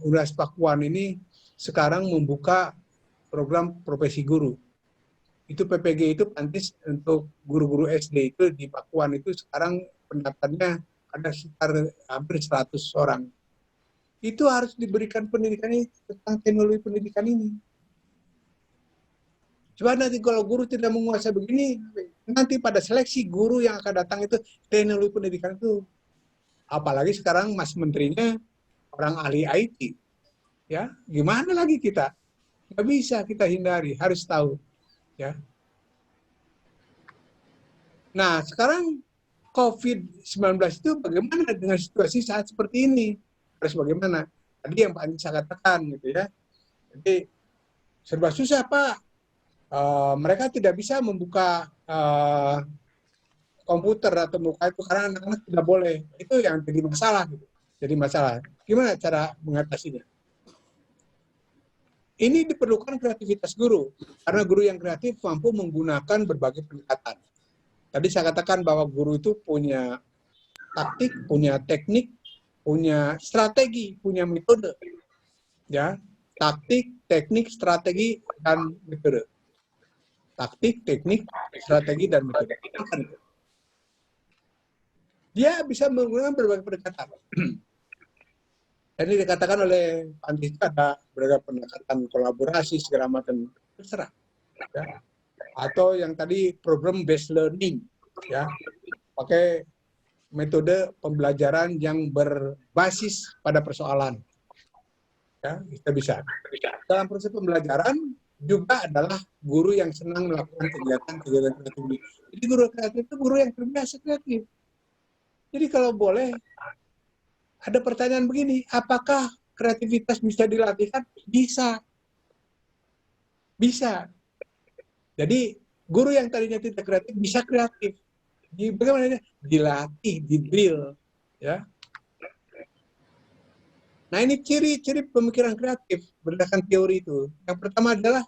Universitas Pakuan ini sekarang membuka program profesi guru. Itu PPG itu pantis untuk guru-guru SD itu di Pakuan itu sekarang pendaftarnya ada sekitar hampir 100 orang. Itu harus diberikan pendidikan ini tentang teknologi pendidikan ini. Coba nanti kalau guru tidak menguasai begini, nanti pada seleksi guru yang akan datang itu teknologi pendidikan itu. Apalagi sekarang Mas Menterinya orang ahli IT. Ya, gimana lagi kita? Nggak bisa kita hindari, harus tahu. Ya. Nah, sekarang COVID-19 itu bagaimana dengan situasi saat seperti ini? Harus bagaimana? Tadi yang Pak Anissa katakan, gitu ya. Jadi, serba susah, Pak. Mereka tidak bisa membuka komputer atau buka itu karena anak-anak tidak boleh. Itu yang jadi masalah. Gitu. Jadi masalah. Gimana cara mengatasinya? Ini diperlukan kreativitas guru, karena guru yang kreatif mampu menggunakan berbagai pendekatan. Tadi saya katakan bahwa guru itu punya taktik, punya teknik, punya strategi, punya metode, ya, taktik, teknik, strategi, dan metode. Taktik, teknik, strategi, dan metode. Dia bisa menggunakan berbagai pendekatan. Jadi dikatakan oleh Andi ada berbagai pendekatan kolaborasi segala macam, terserah. Ya. Atau yang tadi program based learning, ya, pakai metode pembelajaran yang berbasis pada persoalan. Ya, kita bisa. Dalam proses pembelajaran juga adalah guru yang senang melakukan kegiatan-kegiatan kreatif. Jadi guru kreatif itu guru yang terbiasa kreatif. Jadi kalau boleh ada pertanyaan begini, apakah kreativitas bisa dilatihkan? Bisa. Bisa. Jadi guru yang tadinya tidak kreatif bisa kreatif. Bagaimana? Dilatih, di-drill. Ya. Nah ini ciri-ciri pemikiran kreatif berdasarkan teori itu. Yang pertama adalah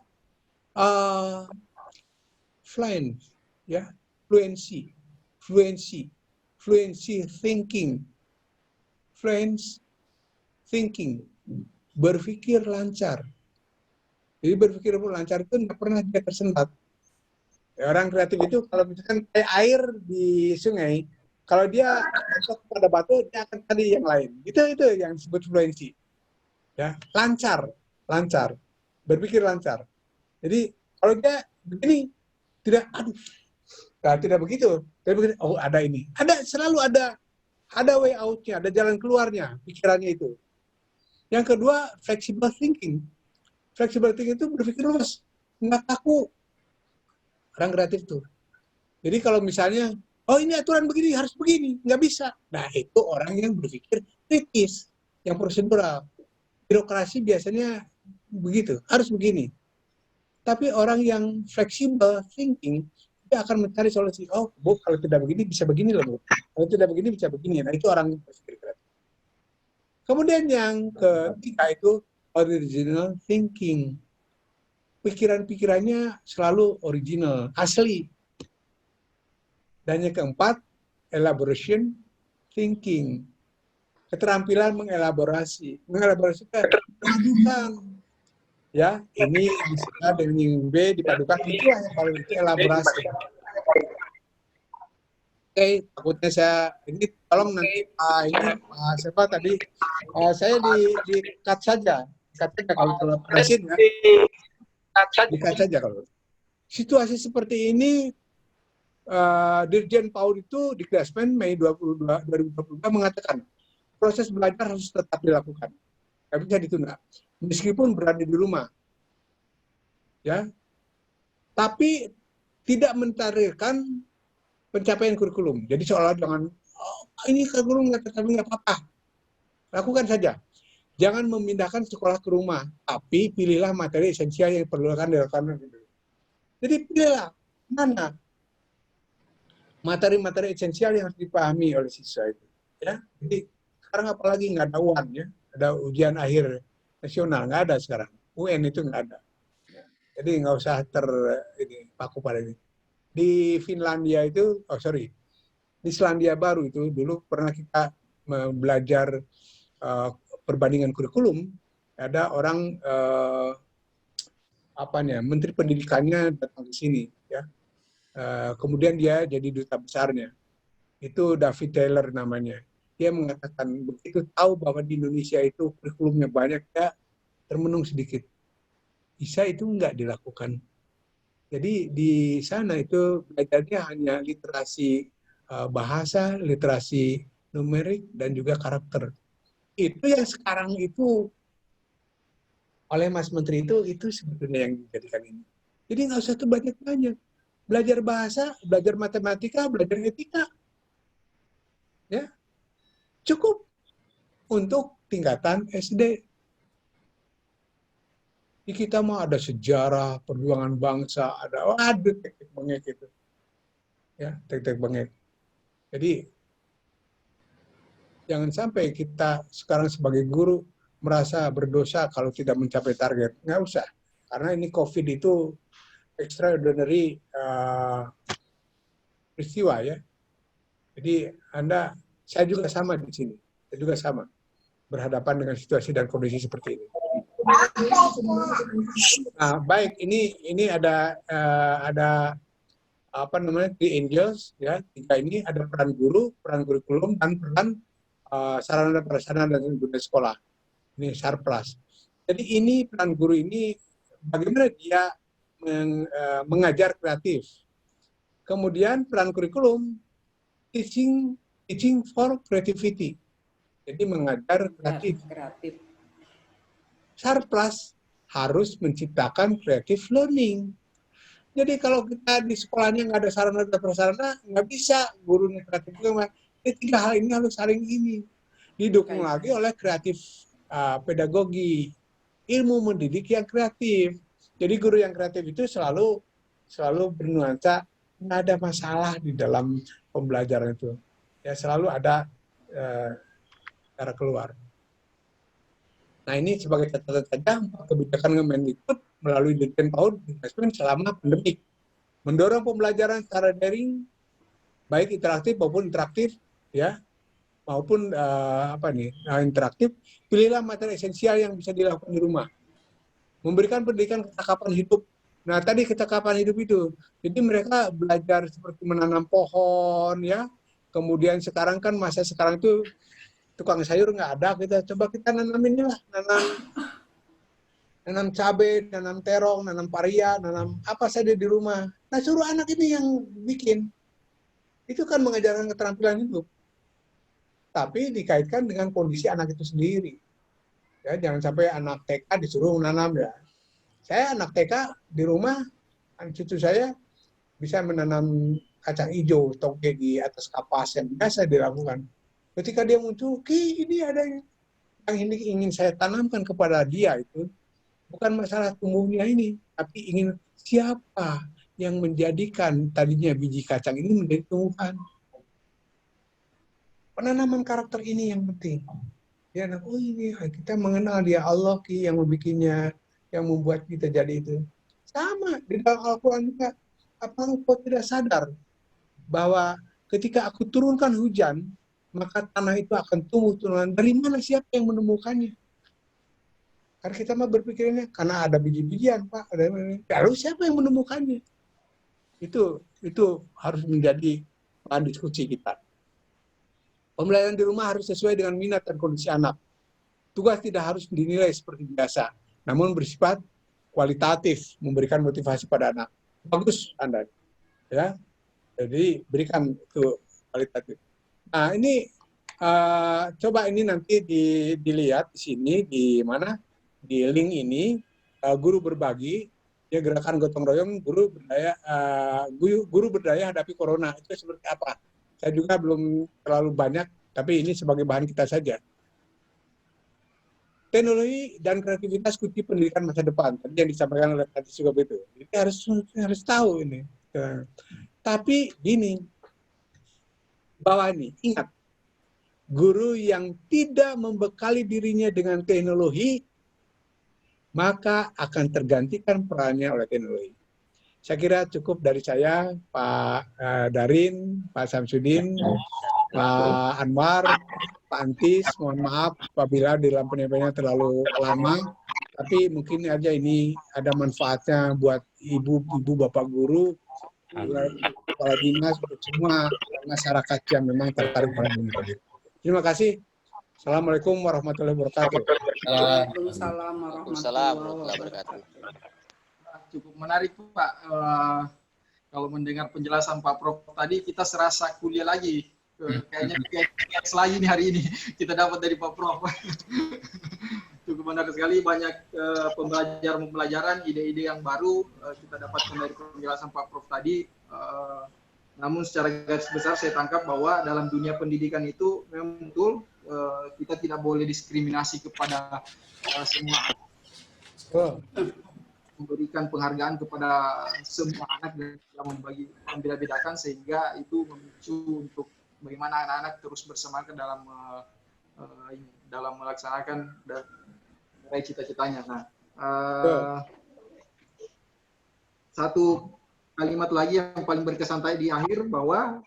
fluency thinking, berpikir lancar. Jadi berpikir lancar itu tidak pernah dia tersendat. Ya, orang kreatif itu kalau misalkan kayak air di sungai, kalau dia masuk pada batu, dia akan cari yang lain. Itu yang disebut fluency. Ya, lancar, berpikir lancar. Jadi kalau dia begini, tidak begitu. Oh ada ini, selalu ada way out-nya, ada jalan keluarnya, pikirannya itu. Yang kedua, flexible thinking. Flexible thinking itu berpikir luas, nggak kaku. Orang kreatif tuh. Jadi kalau misalnya, oh ini aturan begini, harus begini, nggak bisa. Nah itu orang yang berpikir kritis, yang prosedural. Birokrasi biasanya begitu, harus begini. Tapi orang yang flexible thinking, dia akan mencari solusi. Oh, Bu, kalau tidak begini, bisa begini loh, Bu. Kalau tidak begini, bisa begini. Nah itu orang yang berpikir kreatif. Kemudian yang ketiga itu original thinking. Pikiran-pikirannya selalu original, asli. Dan yang keempat, elaboration thinking. Keterampilan mengelaborasi. Mengelaborasi dipadukan. Ya, ini bisa dengan yang B dipadukan. Itu yang paling itu elaborasi. Oke, takutnya saya ini tolong nanti siapa tadi saya di cut saja. Cut saja kalau presiden ya. Dikat saja kalau. Situasi seperti ini, Dirjen PAUD itu di Klasmen Mei 2022 mengatakan proses belajar harus tetap dilakukan, nggak bisa ditunda, meskipun berada di rumah, ya. Tapi tidak mentargetkan pencapaian kurikulum. Jadi seolah dengan ini kurikulum nggak apa-apa, lakukan saja. Jangan memindahkan sekolah ke rumah, tapi pilihlah materi esensial yang diperlukan dilakukan. Jadi pilihlah mana materi-materi esensial yang harus dipahami oleh siswa itu. Ya, jadi sekarang apalagi nggak ada UAN ya, ada ujian akhir nasional nggak ada sekarang, UN itu nggak ada. Jadi nggak usah paku pada ini. Di Finlandia itu, di Selandia Baru itu dulu pernah kita belajar perbandingan kurikulum, ada orang menteri pendidikannya datang ke sini, ya. Kemudian dia jadi duta besarnya. Itu David Taylor namanya. Dia mengatakan begitu tahu bahwa di Indonesia itu kurikulumnya banyak, ya termenung sedikit. Bisa itu nggak dilakukan. Jadi di sana itu belajarnya hanya literasi bahasa, literasi numerik, dan juga karakter. Itu yang sekarang itu oleh Mas Menteri itu sebetulnya yang dijadikan ini. Jadi nggak usah tuh banyak-banyak. Belajar bahasa, belajar matematika, belajar etika. Ya, cukup untuk tingkatan SD. Di kita mah ada sejarah, perjuangan bangsa, ada tek-tek bengek itu. Ya, tek-tek bengek. Jadi jangan sampai kita sekarang sebagai guru merasa berdosa kalau tidak mencapai target. Nggak usah. Karena ini COVID itu extraordinary peristiwa ya. Jadi saya juga sama di sini. kita juga sama berhadapan dengan situasi dan kondisi seperti ini. Nah, baik, ini ada apa namanya, Three Angels, ya, tiga ini ada peran guru, peran kurikulum, dan peran sarana dan prasarana dan guna sekolah. Ini Sarpras. Jadi ini peran guru ini bagaimana dia mengajar kreatif. Kemudian peran kurikulum teaching for creativity. Jadi mengajar kreatif. Sarpras harus menciptakan creative learning. Jadi kalau kita di sekolahnya nggak ada sarana dan prasarana, nggak bisa gurunya kreatif juga. Tiga hal ini harus saling ini didukung lagi oleh kreatif pedagogi, ilmu mendidik yang kreatif. Jadi guru yang kreatif itu selalu bernuansa nggak ada masalah di dalam pembelajaran itu. Ya selalu ada cara keluar. Nah ini sebagai catatan saja kebijakan Kemendikbud melalui Dirjen PAUD Investment selama pandemi mendorong pembelajaran secara daring baik interaktif maupun interaktif, ya, maupun interaktif. Pilihlah materi esensial yang bisa dilakukan di rumah. Memberikan pendidikan kecakapan hidup. Nah tadi kecakapan hidup itu, jadi mereka belajar seperti menanam pohon, ya. Kemudian sekarang kan masa sekarang itu tukang sayur nggak ada, coba kita nanam inilah, nanam cabai, nanam terong, nanam paria, nanam apa saja di rumah. Nah suruh anak ini yang bikin. Itu kan mengajarkan keterampilan hidup. Tapi dikaitkan dengan kondisi anak itu sendiri. Ya, jangan sampai anak TK disuruh menanam, ya. Saya anak TK di rumah, cucu saya bisa menanam kacang hijau, toge di atas kapas yang biasa dilakukan. Ketika dia muncul, ini ada yang ini ingin saya tanamkan kepada dia itu bukan masalah tumbuhnya ini, tapi ingin siapa yang menjadikan tadinya biji kacang ini menjadi tumbuhan. Penanaman karakter ini yang penting. Ya, ini kita mengenal dia Allah yang membikinnya, yang membuat kita jadi itu. Sama di dalam Al-Quran juga. Apa engkau tidak sadar bahwa ketika aku turunkan hujan, maka tanah itu akan tumbuh turunan. Dari mana siapa yang menemukannya? Karena kita mah berpikirnya karena ada biji-bijian, Pak. Lalu siapa yang menemukannya? Itu harus menjadi bahan diskusi kita. Pembelajaran di rumah harus sesuai dengan minat dan kondisi anak. Tugas tidak harus dinilai seperti biasa, namun bersifat kualitatif, memberikan motivasi pada anak. Bagus Anda, ya. Jadi berikan itu kualitatif. Nah ini coba ini nanti dilihat di sini di mana di link ini guru berbagi, ya, gerakan gotong royong guru berdaya hadapi corona itu seperti apa? Saya juga belum terlalu banyak, tapi ini sebagai bahan kita saja. Teknologi dan kreativitas kunci pendidikan masa depan. Tadi yang disampaikan oleh Tati juga itu. Jadi harus tahu ini. Tapi gini, bahwa ini ingat, guru yang tidak membekali dirinya dengan teknologi, maka akan tergantikan perannya oleh teknologi. Saya kira cukup dari saya, Pak Darin, Pak Samsudin, Pak Anwar, Pak Antis. Mohon maaf apabila di dalam penyampaiannya terlalu lama, tapi mungkin aja ini ada manfaatnya buat ibu, bapak guru, kepala dinas, semua masyarakat yang memang tertarik pada dunia tadi. Terima kasih. Assalamualaikum warahmatullahi wabarakatuh. Waalaikumsalam warahmatullahi wabarakatuh. Cukup menarik Pak. Kalau mendengar penjelasan Pak Prof tadi, kita serasa kuliah lagi. Kayaknya lagi nih hari ini kita dapat dari Pak Prof. Cukup menarik sekali, banyak pembelajaran, ide-ide yang baru kita dapatkan dari penjelasan Pak Prof tadi. Namun secara garis besar saya tangkap bahwa dalam dunia pendidikan itu memang betul kita tidak boleh diskriminasi kepada semua anak. Memberikan penghargaan kepada semua anak dan membeda-bedakan sehingga itu memicu untuk bagaimana anak-anak terus bersemangat dalam melaksanakan dan meraih cita-citanya. Nah, satu kalimat lagi yang paling berkesan tadi di akhir bahwa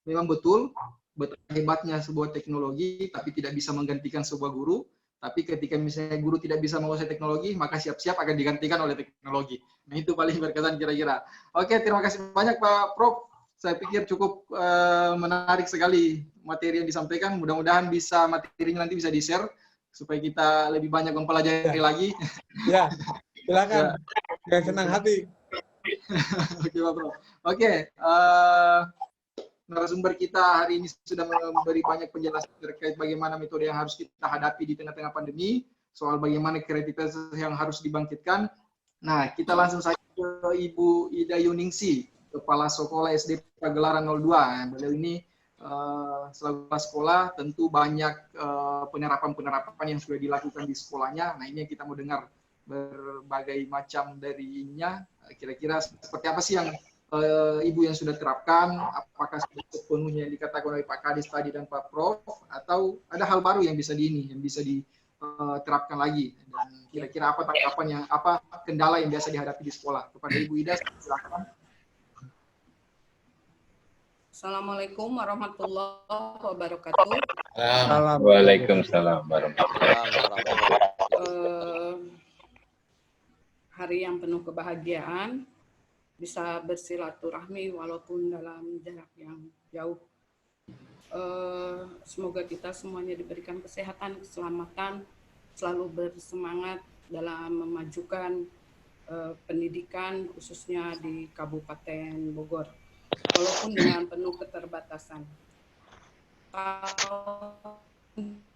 memang betul betapa hebatnya sebuah teknologi, tapi tidak bisa menggantikan sebuah guru. Tapi ketika misalnya guru tidak bisa menguasai teknologi, maka siap-siap akan digantikan oleh teknologi. Nah, itu paling berkesan kira-kira. Oke, terima kasih banyak Pak Prof. Saya pikir cukup menarik sekali materi yang disampaikan. Mudah-mudahan materinya nanti bisa di-share supaya kita lebih banyak mempelajari lagi. Ya, silakan. Dengan senang hati. Oke, Pak Prof. Oke, narasumber kita hari ini sudah memberi banyak penjelasan terkait bagaimana metode yang harus kita hadapi di tengah-tengah pandemi, soal bagaimana kreativitas yang harus dibangkitkan. Nah, kita langsung saja ke Ibu Ida Yuningsi, Kepala Sekolah SD Pagelaran 02. Beliau ini selaku kepala sekolah tentu banyak penerapan-penerapan yang sudah dilakukan di sekolahnya. Nah, ini yang kita mau dengar berbagai macam darinya. Kira-kira seperti apa sih yang Ibu yang sudah terapkan, apakah sudah sepenuhnya yang dikatakan oleh Pak Kadis tadi dan Pak Prof, atau ada hal baru yang bisa diterapkan lagi, dan kira-kira apa tanggapan apa kendala yang biasa dihadapi di sekolah? Kepada Ibu Ida, silakan. Assalamualaikum warahmatullahi wabarakatuh. Waalaikumsalam warahmatullahi wabarakatuh. Hari yang penuh kebahagiaan, bisa bersilaturahmi walaupun dalam jarak yang jauh. Semoga kita semuanya diberikan kesehatan, keselamatan, selalu bersemangat dalam memajukan pendidikan khususnya di Kabupaten Bogor, walaupun dengan penuh keterbatasan. Kalau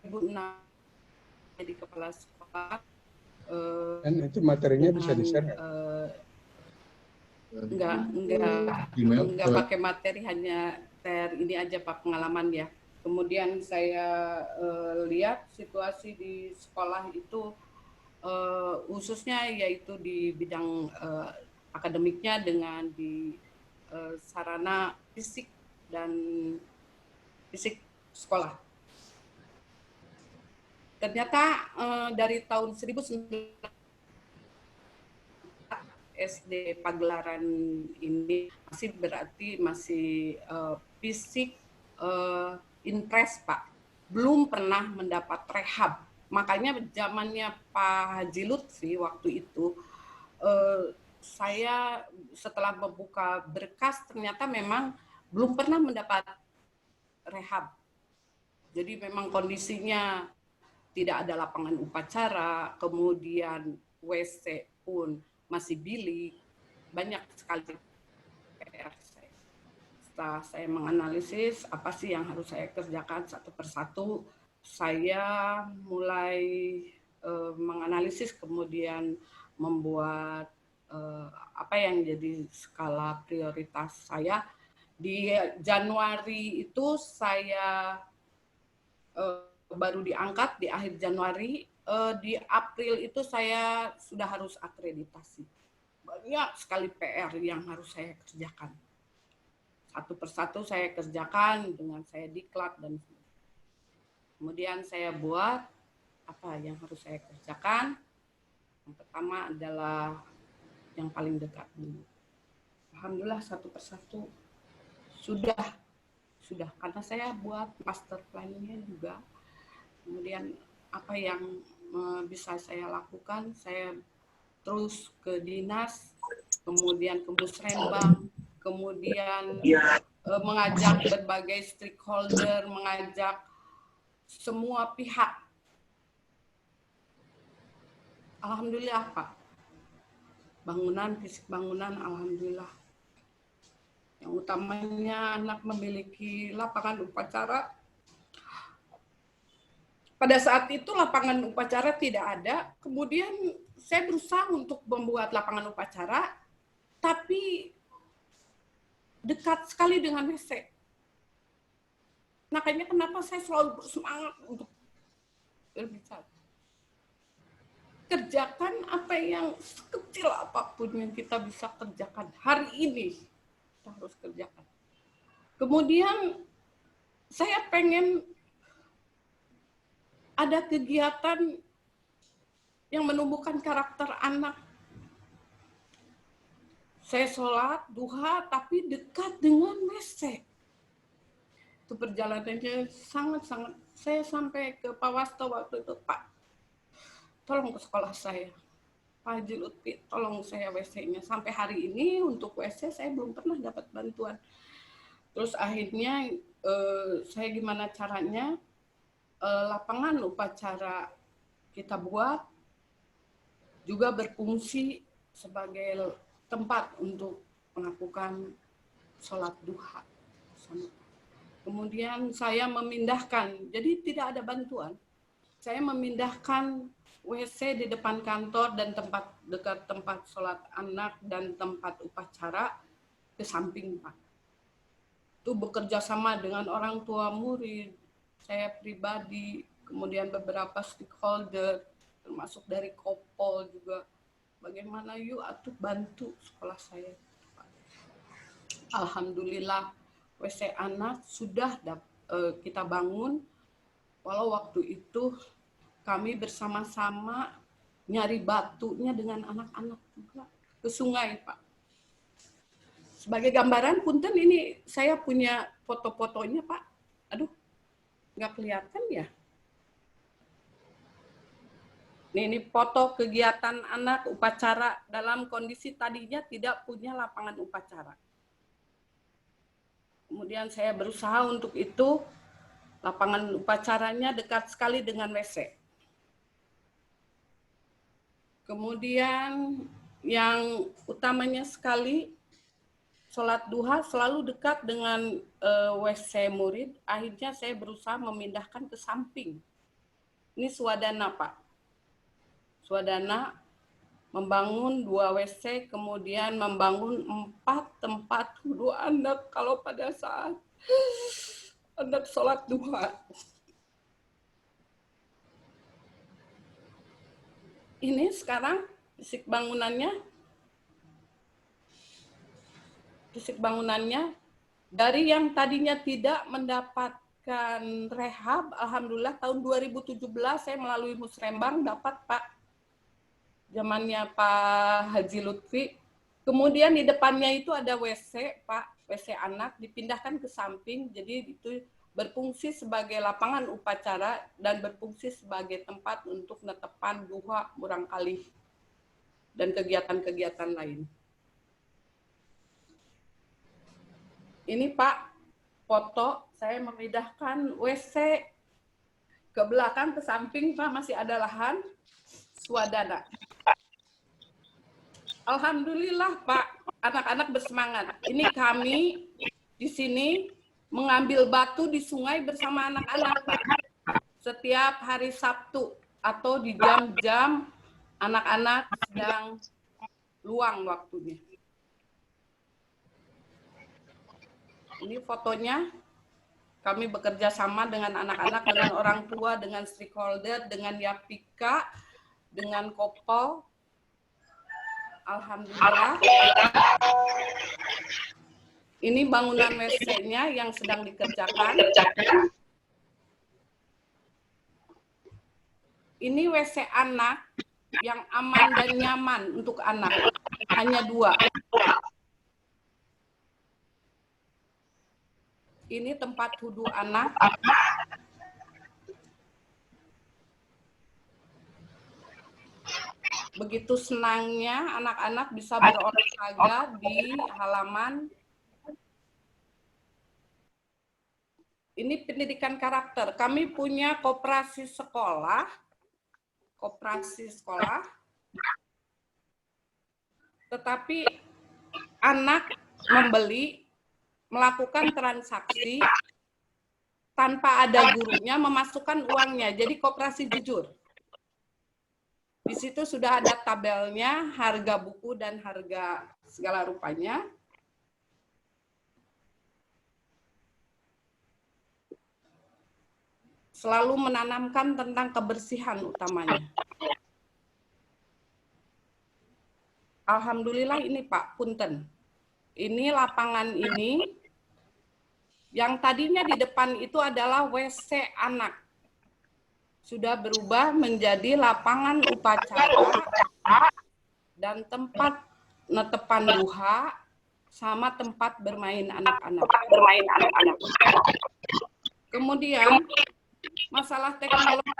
Ibu jadi kepala sekolah, dan itu materinya bisa di-share. Enggak pakai materi, hanya ini aja Pak, pengalaman ya. Kemudian saya lihat situasi di sekolah itu khususnya yaitu di bidang akademiknya dengan di sarana fisik dan fisik sekolah. Ternyata dari tahun 1900 SD Pagelaran ini masih fisik impres Pak, belum pernah mendapat rehab. Makanya zamannya Pak Haji Lutfi waktu itu, saya setelah membuka berkas ternyata memang belum pernah mendapat rehab. Jadi memang kondisinya tidak ada lapangan upacara, kemudian WC pun masih bilik, banyak sekali PR saya. Setelah saya menganalisis apa sih yang harus saya kerjakan satu persatu, saya mulai menganalisis, kemudian membuat apa yang jadi skala prioritas saya. Di Januari itu saya baru diangkat di akhir Januari. Di April itu saya sudah harus akreditasi. Banyak sekali PR yang harus saya kerjakan. Satu persatu saya kerjakan dengan saya diklat, dan kemudian saya buat apa yang harus saya kerjakan. Yang pertama adalah yang paling dekat dulu. Alhamdulillah satu persatu sudah karena saya buat master plan-nya juga. Kemudian apa yang bisa saya lakukan, saya terus ke dinas, kemudian ke Musrembang, kemudian mengajak berbagai stakeholder, mengajak semua pihak. Alhamdulillah Pak, fisik bangunan alhamdulillah. Yang utamanya anak memiliki lapangan upacara. Pada saat itu lapangan upacara tidak ada, kemudian saya berusaha untuk membuat lapangan upacara, tapi dekat sekali dengan WC. Makanya kenapa saya selalu bersemangat untuk berbicara. Kerjakan apa yang sekecil apapun yang kita bisa kerjakan hari ini, kita harus kerjakan. Kemudian saya pengen ada kegiatan yang menumbuhkan karakter anak. Saya sholat duha tapi dekat dengan WC. Itu perjalanannya sangat-sangat, saya sampai ke Pak Wasto waktu itu, Pak, tolong ke sekolah saya. Pak Haji Lutfi, tolong saya WC-nya. Sampai hari ini untuk WC saya belum pernah dapat bantuan. Terus akhirnya saya gimana caranya, lapangan upacara kita buat juga berfungsi sebagai tempat untuk melakukan sholat duha. Kemudian saya memindahkan, jadi tidak ada bantuan. Saya memindahkan WC di depan kantor dan tempat dekat tempat sholat anak dan tempat upacara ke samping, Pak. Itu bekerja sama dengan orang tua murid, saya pribadi, kemudian beberapa stakeholder, termasuk dari Kopol juga. Bagaimana yuk atuh bantu sekolah saya. Alhamdulillah WC anak sudah kita bangun, walau waktu itu kami bersama-sama nyari batunya dengan anak-anak juga ke sungai, Pak. Sebagai gambaran, punten ini saya punya foto-fotonya, Pak. Aduh, nggak kelihatan ya. Ini foto kegiatan anak upacara dalam kondisi tadinya tidak punya lapangan upacara. Kemudian saya berusaha untuk itu, lapangan upacaranya dekat sekali dengan WC. Kemudian yang utamanya sekali, sholat duha selalu dekat dengan WC murid. Akhirnya saya berusaha memindahkan ke samping. Ini swadana, Pak. Swadana membangun 2 WC, kemudian membangun 4 tempat wudhu anak kalau pada saat anak sholat duha. Ini sekarang fisik bangunannya dari yang tadinya tidak mendapatkan rehab, alhamdulillah tahun 2017 saya melalui Musrembang dapat, Pak, zamannya Pak Haji Lutfi. Kemudian di depannya itu ada WC, Pak, WC anak dipindahkan ke samping, jadi itu berfungsi sebagai lapangan upacara dan berfungsi sebagai tempat untuk netepan duha murang kali dan kegiatan-kegiatan lain. Ini, Pak, foto saya memindahkan WC ke belakang, ke samping, Pak, masih ada lahan swadana. Alhamdulillah, Pak, anak-anak bersemangat. Ini kami di sini mengambil batu di sungai bersama anak-anak, Pak. Setiap hari Sabtu atau di jam-jam anak-anak sedang luang waktunya. Ini fotonya, kami bekerja sama dengan anak-anak, dengan orang tua, dengan stakeholder, dengan Yapika, dengan Kopol. Alhamdulillah. Ini bangunan WC-nya yang sedang dikerjakan. Ini WC anak yang aman dan nyaman untuk anak. Hanya 2. Ini tempat wudhu anak. Begitu senangnya anak-anak bisa berolahraga di halaman. Ini pendidikan karakter. Kami punya koperasi sekolah. Tetapi anak melakukan transaksi tanpa ada gurunya, memasukkan uangnya. Jadi koperasi jujur. Di situ sudah ada tabelnya, harga buku dan harga segala rupanya. Selalu menanamkan tentang kebersihan utamanya. Alhamdulillah ini, Pak, punten. Ini lapangan ini, yang tadinya di depan itu adalah WC anak. Sudah berubah menjadi lapangan upacara dan tempat netepan duha sama tempat bermain anak-anak. Kemudian masalah teknologi